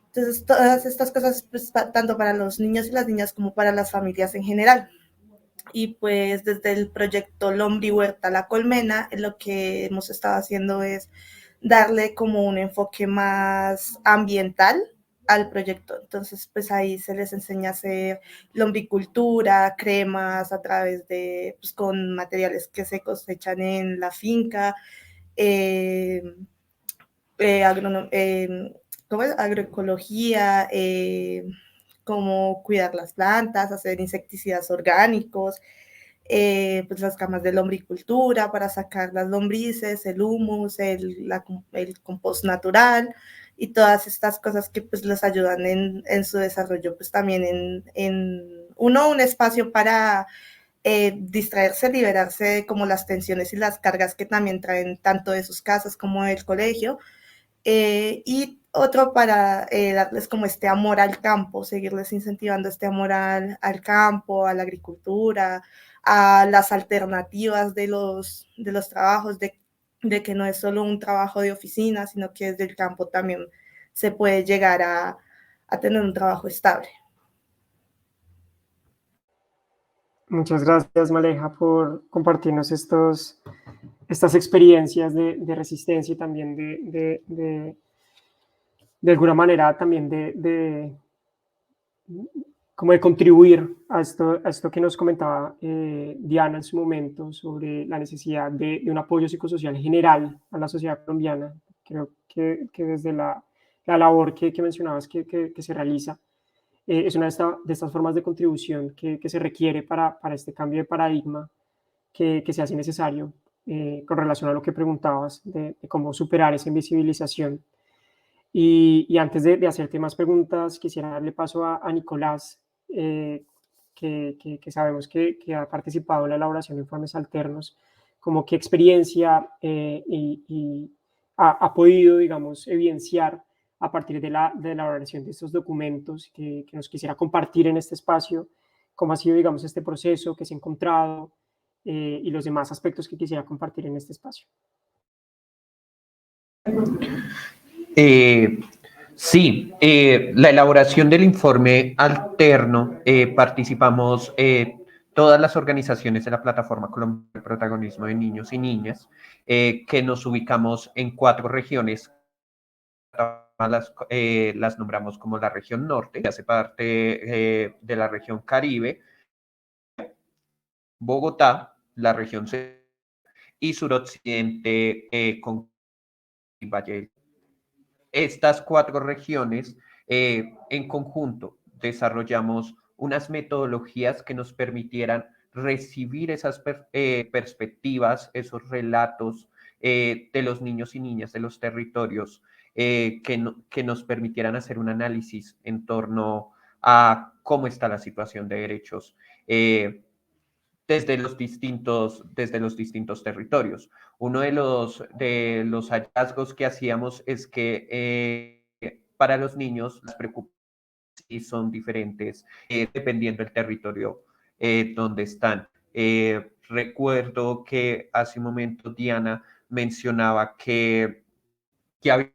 Entonces, todas estas cosas, pues, tanto para los niños y las niñas como para las familias en general. Y pues desde el proyecto Lombri Huerta La Colmena, lo que hemos estado haciendo es darle como un enfoque más ambiental al proyecto. Entonces, pues ahí se les enseña a hacer lombricultura, cremas a través de, pues con materiales que se cosechan en la finca, eh, agronom ¿cómo es? Agroecología, cómo cuidar las plantas, hacer insecticidas orgánicos, pues las camas de lombricultura para sacar las lombrices, el humus, el compost natural y todas estas cosas que pues les ayudan en su desarrollo, pues también un espacio para distraerse, liberarse de como las tensiones y las cargas que también traen tanto de sus casas como del colegio, y otro para darles como este amor al campo, seguirles incentivando este amor al campo, a la agricultura, a las alternativas de los trabajos, de que no es solo un trabajo de oficina, sino que desde el campo también se puede llegar a tener un trabajo estable. Muchas gracias, Maleja, por compartirnos estas experiencias de resistencia y también de alguna manera también como de contribuir a esto que nos comentaba Diana en su momento sobre la necesidad de un apoyo psicosocial general a la sociedad colombiana. Creo que desde la labor que mencionabas que se realiza, es una de estas formas de contribución que se requiere para este cambio de paradigma que se hace necesario con relación a lo que preguntabas de cómo superar esa invisibilización. Y antes de hacerte más preguntas, quisiera darle paso a Nicolás, que sabemos que ha participado en la elaboración de informes alternos, como qué experiencia y ha podido, digamos, evidenciar a partir de la elaboración de estos documentos que nos quisiera compartir en este espacio, cómo ha sido, digamos, este proceso que se ha encontrado y los demás aspectos que quisiera compartir en este espacio. Sí, la elaboración del informe alterno, participamos todas las organizaciones de la Plataforma Colombiana del Protagonismo de Niños y Niñas, que nos ubicamos en 4 regiones. Las nombramos como la región norte, que hace parte de la región Caribe, Bogotá, la región central y suroccidente con Valle. Estas 4 regiones en conjunto desarrollamos unas metodologías que nos permitieran recibir esas perspectivas, esos relatos de los niños y niñas de los territorios, que nos permitieran hacer un análisis en torno a cómo está la situación de derechos desde los distintos territorios. Uno de los hallazgos que hacíamos es que para los niños las preocupaciones son diferentes dependiendo del territorio donde están. Recuerdo que hace un momento Diana mencionaba que había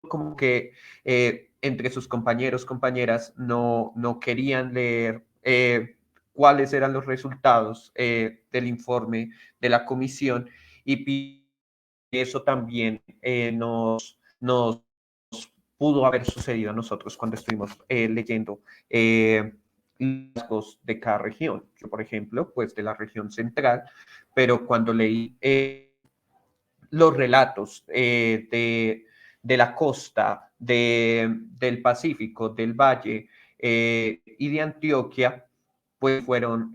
como que entre sus compañeros, compañeras, no querían leer cuáles eran los resultados del informe de la comisión y eso también nos pudo haber sucedido a nosotros cuando estuvimos leyendo rasgos de cada región. Yo, por ejemplo, pues de la región central, pero cuando leí los relatos de la costa, del Pacífico, del Valle y de Antioquia, pues fueron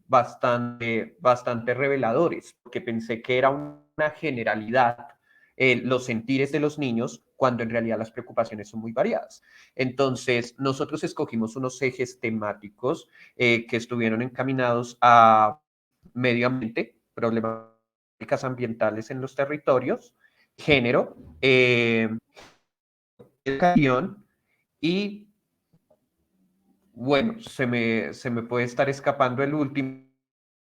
bastante reveladores, porque pensé que era una generalidad los sentires de los niños, cuando en realidad las preocupaciones son muy variadas. Entonces, nosotros escogimos unos ejes temáticos que estuvieron encaminados a medio ambiente, problemas ambientales en los territorios, género, educación y, bueno, se me puede estar escapando el último,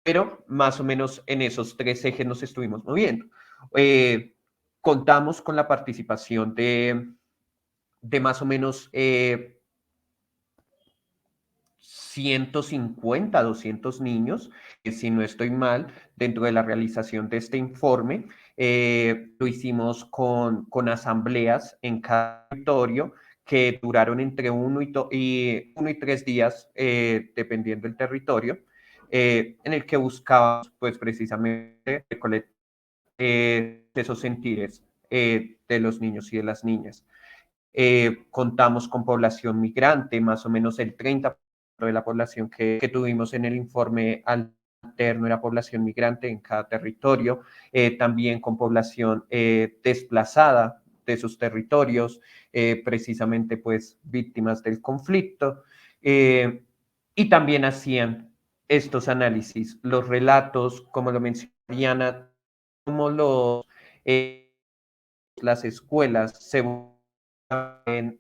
pero más o menos en esos tres ejes nos estuvimos moviendo. Contamos con la participación de más o menos 150, 200 niños, si no estoy mal, dentro de la realización de este informe. Lo hicimos con asambleas en cada territorio que duraron entre 1 y 3 días, dependiendo del territorio, en el que buscábamos, pues, precisamente recolectar esos sentires de los niños y de las niñas. Contamos con población migrante, más o menos el 30% de la población que tuvimos en el informe alterno era población migrante en cada territorio, también con población desplazada de sus territorios, precisamente pues víctimas del conflicto, y también hacían estos análisis, los relatos, como lo mencionó Diana, como las escuelas se en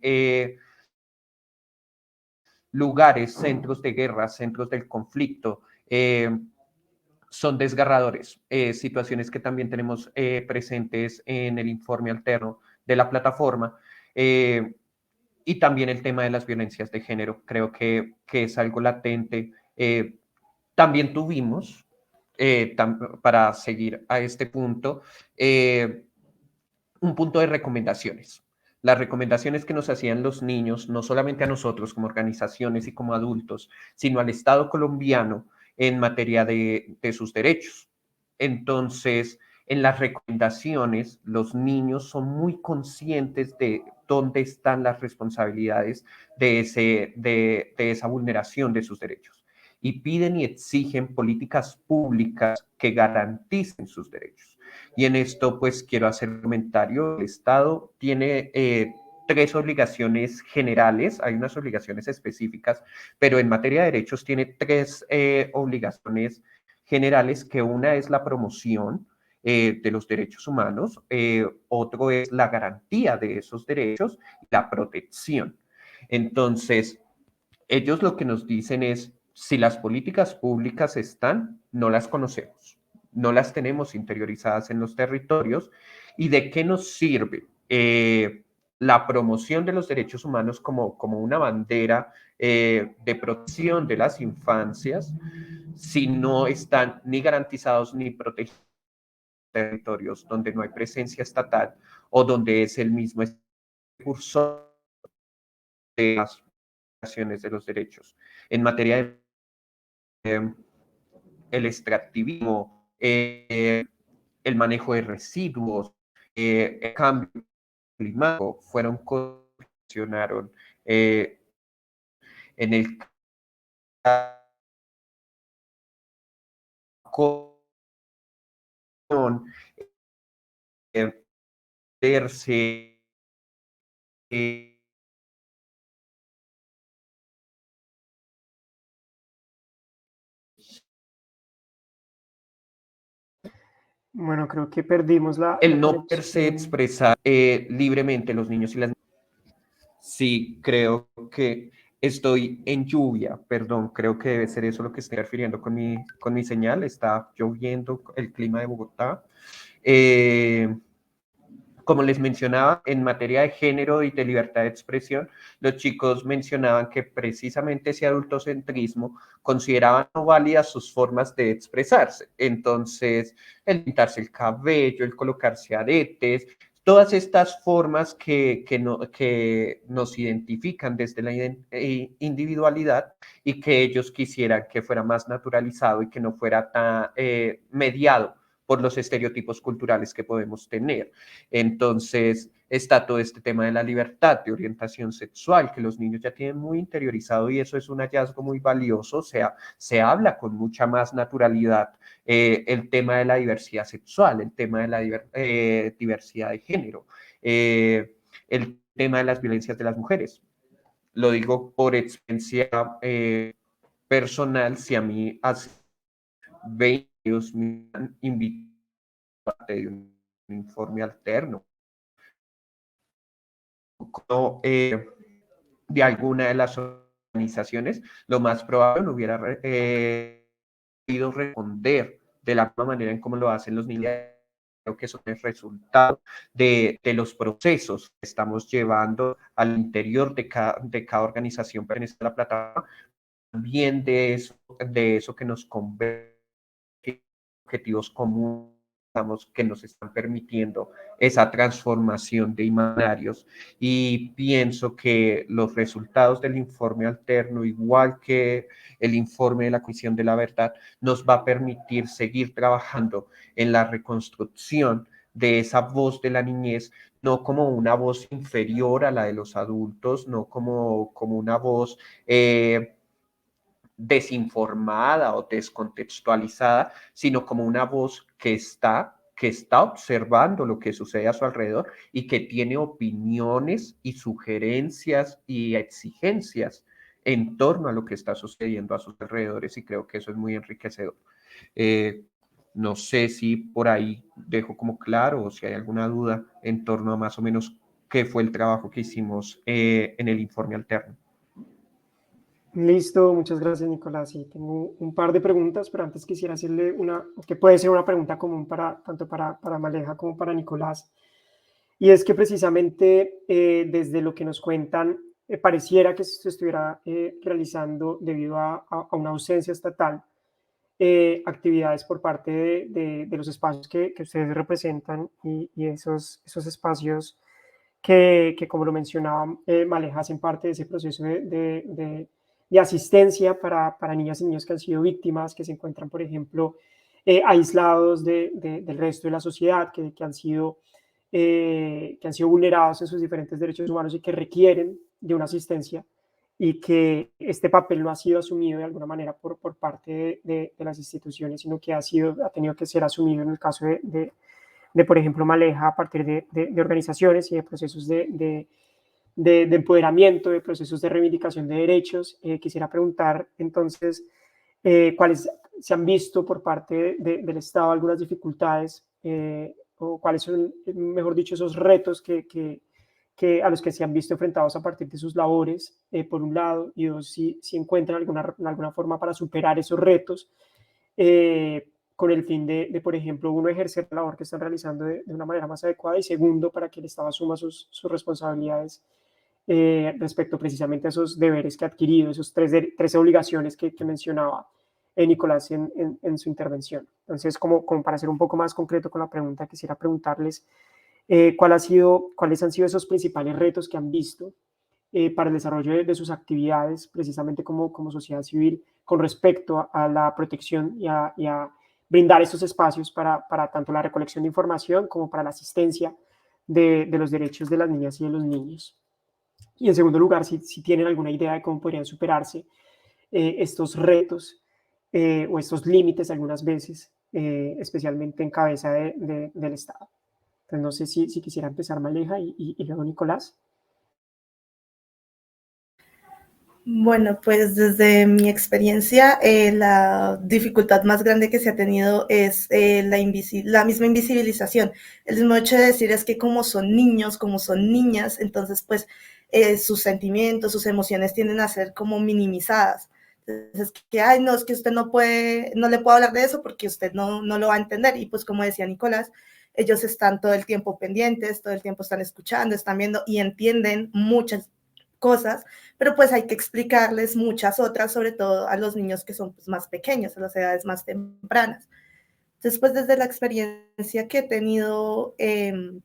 lugares, centros de guerra, centros del conflicto, son desgarradores. Situaciones que también tenemos presentes en el informe alterno de la plataforma. Y también el tema de las violencias de género, creo que es algo latente. También tuvimos, para seguir a este punto, un punto de recomendaciones. Las recomendaciones que nos hacían los niños, no solamente a nosotros como organizaciones y como adultos, sino al Estado colombiano en materia de sus derechos. Entonces, en las recomendaciones, los niños son muy conscientes de dónde están las responsabilidades de esa vulneración de sus derechos y piden y exigen políticas públicas que garanticen sus derechos. Y en esto, pues, quiero hacer un comentario. El Estado tiene tres obligaciones generales, hay unas obligaciones específicas, pero en materia de derechos tiene tres obligaciones generales, que una es la promoción de los derechos humanos, otro es la garantía de esos derechos y la protección. Entonces, ellos lo que nos dicen es, si las políticas públicas están, no las conocemos, no las tenemos interiorizadas en los territorios, y de qué nos sirve la promoción de los derechos humanos como una bandera de protección de las infancias si no están ni garantizados ni protegidos territorios donde no hay presencia estatal o donde es el mismo recurso de las violaciones de los derechos. En materia de el extractivismo, el manejo de residuos, el cambio climático, fueron cosas que funcionaron en el con verse Bueno, creo que perdimos el la no poderse conexión. expresar libremente los niños y las niñas. Sí, creo que estoy en lluvia, perdón, creo que debe ser eso lo que estoy refiriendo con mi señal. Está lloviendo el clima de Bogotá. Como les mencionaba, en materia de género y de libertad de expresión, los chicos mencionaban que precisamente ese adultocentrismo consideraban no válidas sus formas de expresarse. Entonces, el pintarse el cabello, el colocarse aretes, todas estas formas que nos identifican desde la individualidad y que ellos quisieran que fuera más naturalizado y que no fuera tan mediado por los estereotipos culturales que podemos tener. Entonces, está todo este tema de la libertad de orientación sexual, que los niños ya tienen muy interiorizado, y eso es un hallazgo muy valioso. O sea, se habla con mucha más naturalidad el tema de la diversidad sexual, el tema de la diversidad de género, el tema de las violencias de las mujeres. Lo digo por experiencia personal. Si a mí hace 20 años me han invitado parte de un informe alterno, no, de alguna de las organizaciones, lo más probable no hubiera podido responder de la misma manera en cómo lo hacen los niños. Creo que son el resultado de los procesos que estamos llevando al interior de cada organización pertenece a la plataforma, también de eso que nos convierte en objetivos comunes que nos están permitiendo esa transformación de imaginarios, y pienso que los resultados del informe alterno, igual que el informe de la Comisión de la Verdad, nos va a permitir seguir trabajando en la reconstrucción de esa voz de la niñez, no como una voz inferior a la de los adultos, no como una voz desinformada o descontextualizada, sino como una voz que está observando lo que sucede a su alrededor y que tiene opiniones y sugerencias y exigencias en torno a lo que está sucediendo a sus alrededores, y creo que eso es muy enriquecedor. No sé si por ahí dejo como claro o si hay alguna duda en torno a más o menos qué fue el trabajo que hicimos en el informe alterno. Listo, muchas gracias, Nicolás. Sí, tengo un par de preguntas, pero antes quisiera hacerle una, que puede ser una pregunta común tanto para Maleja como para Nicolás. Y es que precisamente desde lo que nos cuentan, pareciera que se estuviera realizando, debido a una ausencia estatal, actividades por parte de los espacios que ustedes representan, y esos espacios que como lo mencionaba Maleja, hacen parte de ese proceso de asistencia para niñas y niños que han sido víctimas, que se encuentran, por ejemplo, aislados del resto de la sociedad, que han sido vulnerados en sus diferentes derechos humanos y que requieren de una asistencia, y que este papel no ha sido asumido de alguna manera por parte de las instituciones, sino que ha tenido que ser asumido en el caso por ejemplo, Maleja, a partir de organizaciones y de procesos de empoderamiento, de procesos de reivindicación de derechos. Quisiera preguntar entonces cuáles se han visto por parte del Estado, algunas dificultades, o cuáles son, mejor dicho, esos retos a los que se han visto enfrentados a partir de sus labores, por un lado, y dos, si encuentran alguna forma para superar esos retos, con el fin de, por ejemplo, uno, ejercer la labor que están realizando de una manera más adecuada, y segundo, para que el Estado asuma sus responsabilidades respecto precisamente a esos deberes que ha adquirido, esos tres obligaciones que mencionaba Nicolás en su intervención. Entonces, como para ser un poco más concreto con la pregunta, quisiera preguntarles cuáles han sido esos principales retos que han visto para el desarrollo de sus actividades, precisamente como sociedad civil, con respecto a la protección y a brindar estos espacios para tanto la recolección de información como para la asistencia de los derechos de las niñas y de los niños. Y en segundo lugar, si tienen alguna idea de cómo podrían superarse estos retos o estos límites algunas veces, especialmente en cabeza del Estado. Entonces, no sé si quisiera empezar Maleja y luego Nicolás. Bueno, pues desde mi experiencia, la dificultad más grande que se ha tenido es la misma invisibilización. El mismo hecho de decir es que como son niños, como son niñas, entonces pues sus sentimientos, sus emociones tienden a ser como minimizadas. Entonces, ay, no, es que usted no le puede hablar de eso porque usted no lo va a entender. Y pues como decía Nicolás, ellos están todo el tiempo pendientes, todo el tiempo están escuchando, están viendo y entienden muchas cosas, pero pues hay que explicarles muchas otras, sobre todo a los niños que son pues, más pequeños, a las edades más tempranas. Entonces, pues desde la experiencia que he tenido en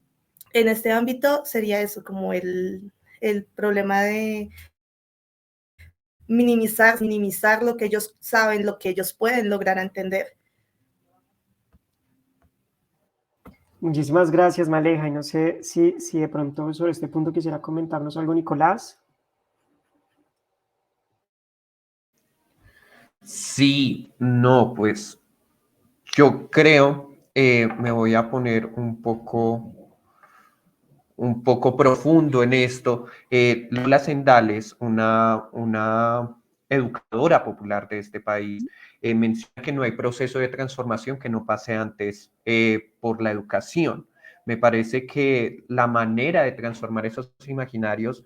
este ámbito, sería eso, como el problema de minimizar lo que ellos saben, lo que ellos pueden lograr entender. Muchísimas gracias, Maleja. Y no sé si de pronto sobre este punto quisiera comentarnos algo, Nicolás. Sí, no, pues yo creo, me voy a poner un poco profundo en esto. Lola Sendales, una educadora popular de este país, menciona que no hay proceso de transformación que no pase antes por la educación. Me parece que la manera de transformar esos imaginarios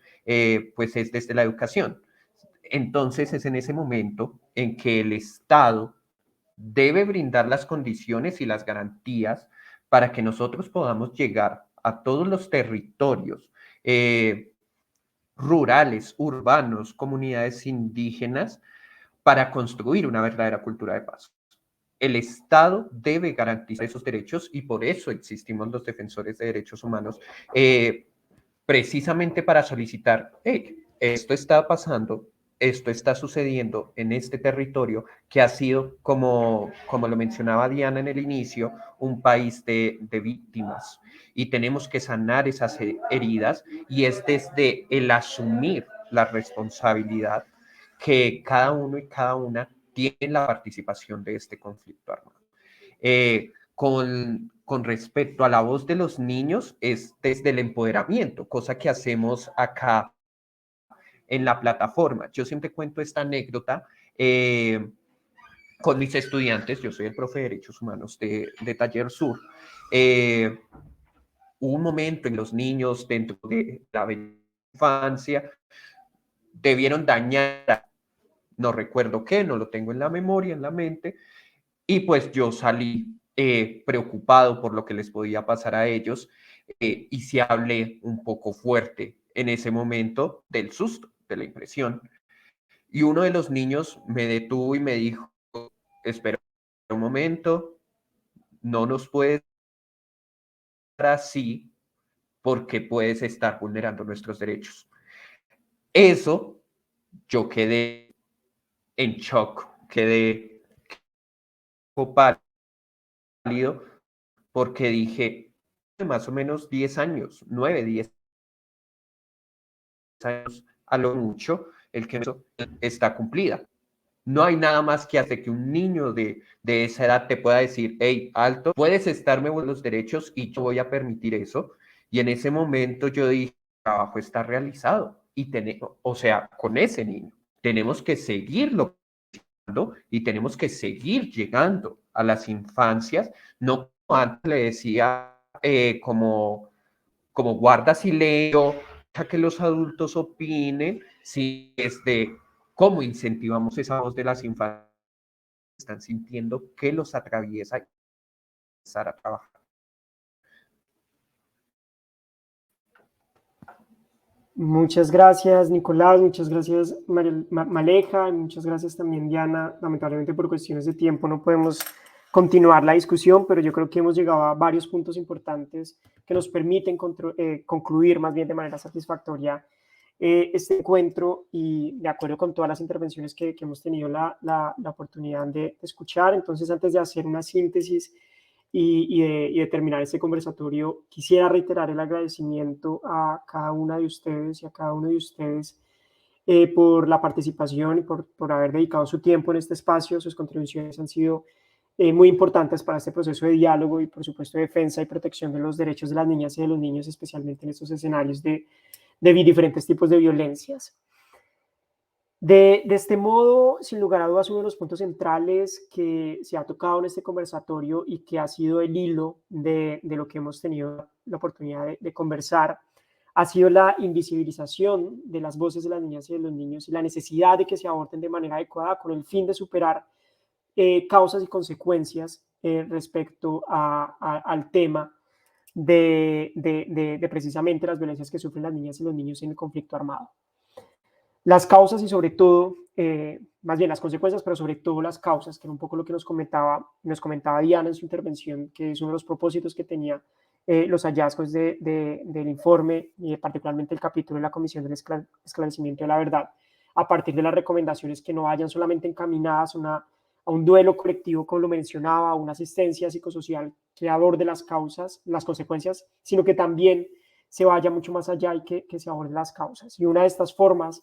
pues es desde la educación. Entonces es en ese momento en que el Estado debe brindar las condiciones y las garantías para que nosotros podamos llegar a todos los territorios rurales, urbanos, comunidades indígenas, para construir una verdadera cultura de paz. El Estado debe garantizar esos derechos y por eso existimos los defensores de derechos humanos, precisamente para solicitar, hey, esto está pasando, esto está sucediendo en este territorio que ha sido, como lo mencionaba Diana en el inicio, un país de víctimas. Y tenemos que sanar esas heridas y es desde el asumir la responsabilidad que cada uno y cada una tiene la participación de este conflicto armado. Con respecto a la voz de los niños, es desde el empoderamiento, cosa que hacemos acá en la plataforma. Yo siempre cuento esta anécdota con mis estudiantes. Yo soy el profe de Derechos Humanos de Taller Sur. Hubo un momento en los niños dentro de la infancia debieron dañar, no recuerdo qué, no lo tengo en la memoria, en la mente, y pues yo salí preocupado por lo que les podía pasar a ellos y sí hablé un poco fuerte en ese momento del susto, de la impresión. Y uno de los niños me detuvo y me dijo, espera un momento, no nos puedes dar así porque puedes estar vulnerando nuestros derechos. Eso, yo quedé en shock, quedé pálido porque dije, más o menos 10 años, 9, 10 años, a lo mucho, el que está cumplida. No hay nada más que hace que un niño de esa edad te pueda decir, hey, alto, puedes estarme con los derechos y yo voy a permitir eso. Y en ese momento yo dije, el trabajo está realizado. Y o sea, con ese niño tenemos que seguirlo y tenemos que seguir llegando a las infancias, no como antes le decía, como guarda silencio, deja que los adultos opinen, si es de cómo incentivamos esa voz de las infancias que están sintiendo que los atraviesa y empezar a trabajar. Muchas gracias, Nicolás, muchas gracias, Maleja, y muchas gracias también, Diana. Lamentablemente por cuestiones de tiempo no podemos continuar la discusión, pero yo creo que hemos llegado a varios puntos importantes que nos permiten concluir más bien de manera satisfactoria este encuentro y de acuerdo con todas las intervenciones que hemos tenido la oportunidad de escuchar. Entonces, antes de hacer una síntesis y de terminar este conversatorio, quisiera reiterar el agradecimiento a cada una de ustedes y a cada uno de ustedes por la participación y por haber dedicado su tiempo en este espacio. Sus contribuciones han sido muy importantes para este proceso de diálogo y, por supuesto, de defensa y protección de los derechos de las niñas y de los niños, especialmente en estos escenarios de diferentes tipos de violencias. De este modo, sin lugar a dudas, uno de los puntos centrales que se ha tocado en este conversatorio y que ha sido el hilo de lo que hemos tenido la oportunidad de conversar ha sido la invisibilización de las voces de las niñas y de los niños y la necesidad de que se aborden de manera adecuada con el fin de superar causas y consecuencias respecto al tema de precisamente las violencias que sufren las niñas y los niños en el conflicto armado. Las causas y sobre todo, más bien las consecuencias, pero sobre todo las causas, que era un poco lo que nos comentaba Diana en su intervención, que es uno de los propósitos que tenía los hallazgos del informe y particularmente el capítulo de la Comisión del Esclarecimiento de la Verdad, a partir de las recomendaciones que no vayan solamente encaminadas a un duelo colectivo, como lo mencionaba, a una asistencia psicosocial que aborde las causas, las consecuencias, sino que también se vaya mucho más allá y que se aborden las causas. Y una de estas formas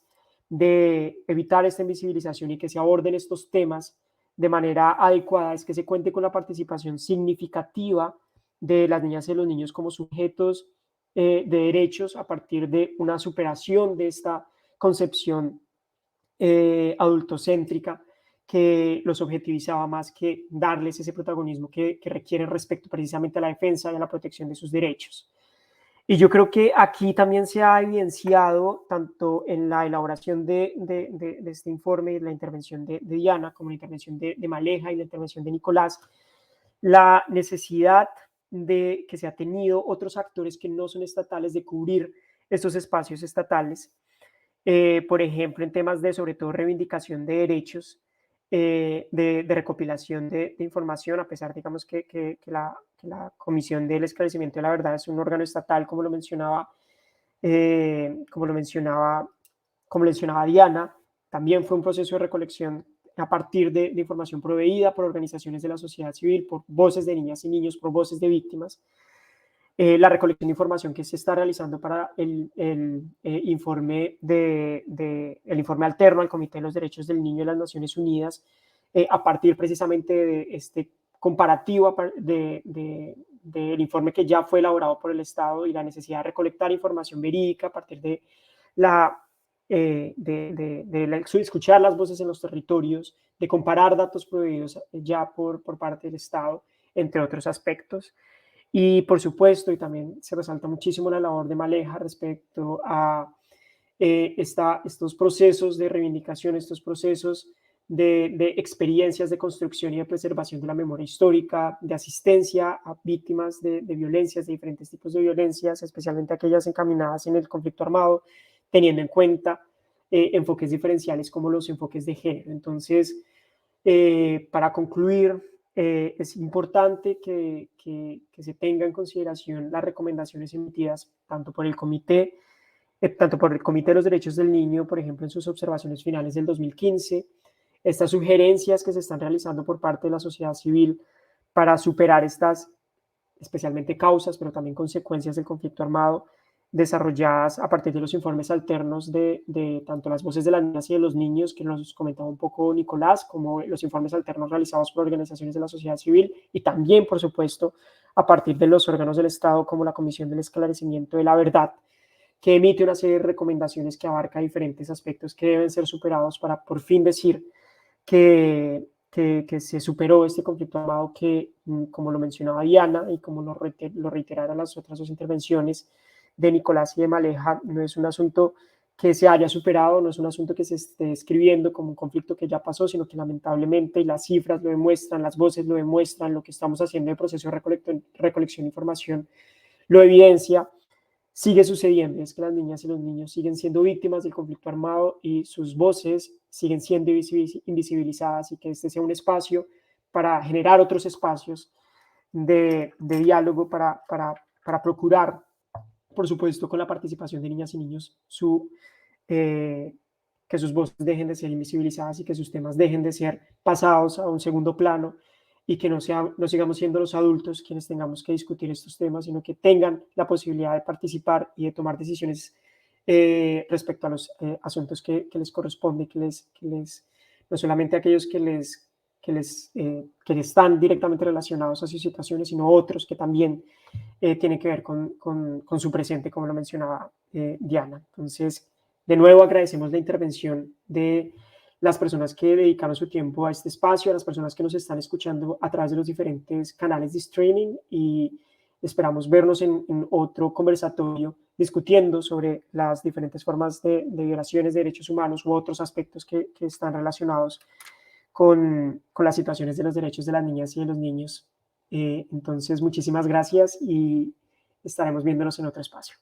de evitar esta invisibilización y que se aborden estos temas de manera adecuada es que se cuente con la participación significativa de las niñas y los niños como sujetos de derechos a partir de una superación de esta concepción adultocéntrica que los objetivizaba más que darles ese protagonismo que requieren respecto precisamente a la defensa y a la protección de sus derechos. Y yo creo que aquí también se ha evidenciado, tanto en la elaboración de este informe y la intervención de Diana, como la intervención de Maleja y la intervención de Nicolás, la necesidad de que se ha tenido otros actores que no son estatales de cubrir estos espacios estatales, por ejemplo, en temas de, sobre todo, reivindicación de derechos, de recopilación de información, a pesar, digamos, que la Comisión del Esclarecimiento de la Verdad es un órgano estatal, como lo mencionaba Diana. También fue un proceso de recolección a partir de información proveída por organizaciones de la sociedad civil, por voces de niñas y niños, por voces de víctimas. La recolección de información que se está realizando para el informe el informe alterno al Comité de los Derechos del Niño de las Naciones Unidas, a partir precisamente de este comparativo del informe que ya fue elaborado por el Estado y la necesidad de recolectar información verídica a partir de escuchar las voces en los territorios, de comparar datos proveídos ya por parte del Estado, entre otros aspectos. Y por supuesto, y también se resalta muchísimo la labor de Maleja respecto a estos procesos de reivindicación, estos procesos de experiencias de construcción y de preservación de la memoria histórica, de asistencia a víctimas de violencias, de diferentes tipos de violencias, especialmente aquellas encaminadas en el conflicto armado, teniendo en cuenta enfoques diferenciales como los enfoques de género. Entonces, para concluir, es importante que se tenga en consideración las recomendaciones emitidas tanto por el Comité de los Derechos del Niño, por ejemplo, en sus observaciones finales del 2015, estas sugerencias que se están realizando por parte de la sociedad civil para superar estas, especialmente causas, pero también consecuencias del conflicto armado, desarrolladas a partir de los informes alternos de tanto las voces de las niñas y de los niños, que nos comentaba un poco Nicolás, como los informes alternos realizados por organizaciones de la sociedad civil, y también, por supuesto, a partir de los órganos del Estado, como la Comisión del Esclarecimiento de la Verdad, que emite una serie de recomendaciones que abarca diferentes aspectos que deben ser superados para por fin decir que se superó este conflicto armado que, como lo mencionaba Diana y como lo reiteraron las otras dos intervenciones de Nicolás y de Maleja, no es un asunto que se haya superado, no es un asunto que se esté describiendo como un conflicto que ya pasó, sino que lamentablemente, y las cifras lo demuestran, las voces lo demuestran, lo que estamos haciendo en el proceso de recolección de información lo evidencia, sigue sucediendo. Es que las niñas y los niños siguen siendo víctimas del conflicto armado y sus voces siguen siendo invisibilizadas, y que este sea un espacio para generar otros espacios de diálogo para procurar, por supuesto, con la participación de niñas y niños, que sus voces dejen de ser invisibilizadas y que sus temas dejen de ser pasados a un segundo plano, y que no sigamos siendo los adultos quienes tengamos que discutir estos temas, sino que tengan la posibilidad de participar y de tomar decisiones respecto a los asuntos que les corresponde, no solamente aquellos que están directamente relacionados a sus situaciones, sino otros que también tienen que ver con su presente, como lo mencionaba Diana. Entonces, de nuevo agradecemos la intervención de las personas que dedicaron su tiempo a este espacio, a las personas que nos están escuchando a través de los diferentes canales de streaming, y esperamos vernos en otro conversatorio discutiendo sobre las diferentes formas de violaciones de derechos humanos u otros aspectos que están relacionados con las situaciones de los derechos de las niñas y de los niños. Entonces, muchísimas gracias y estaremos viéndonos en otro espacio.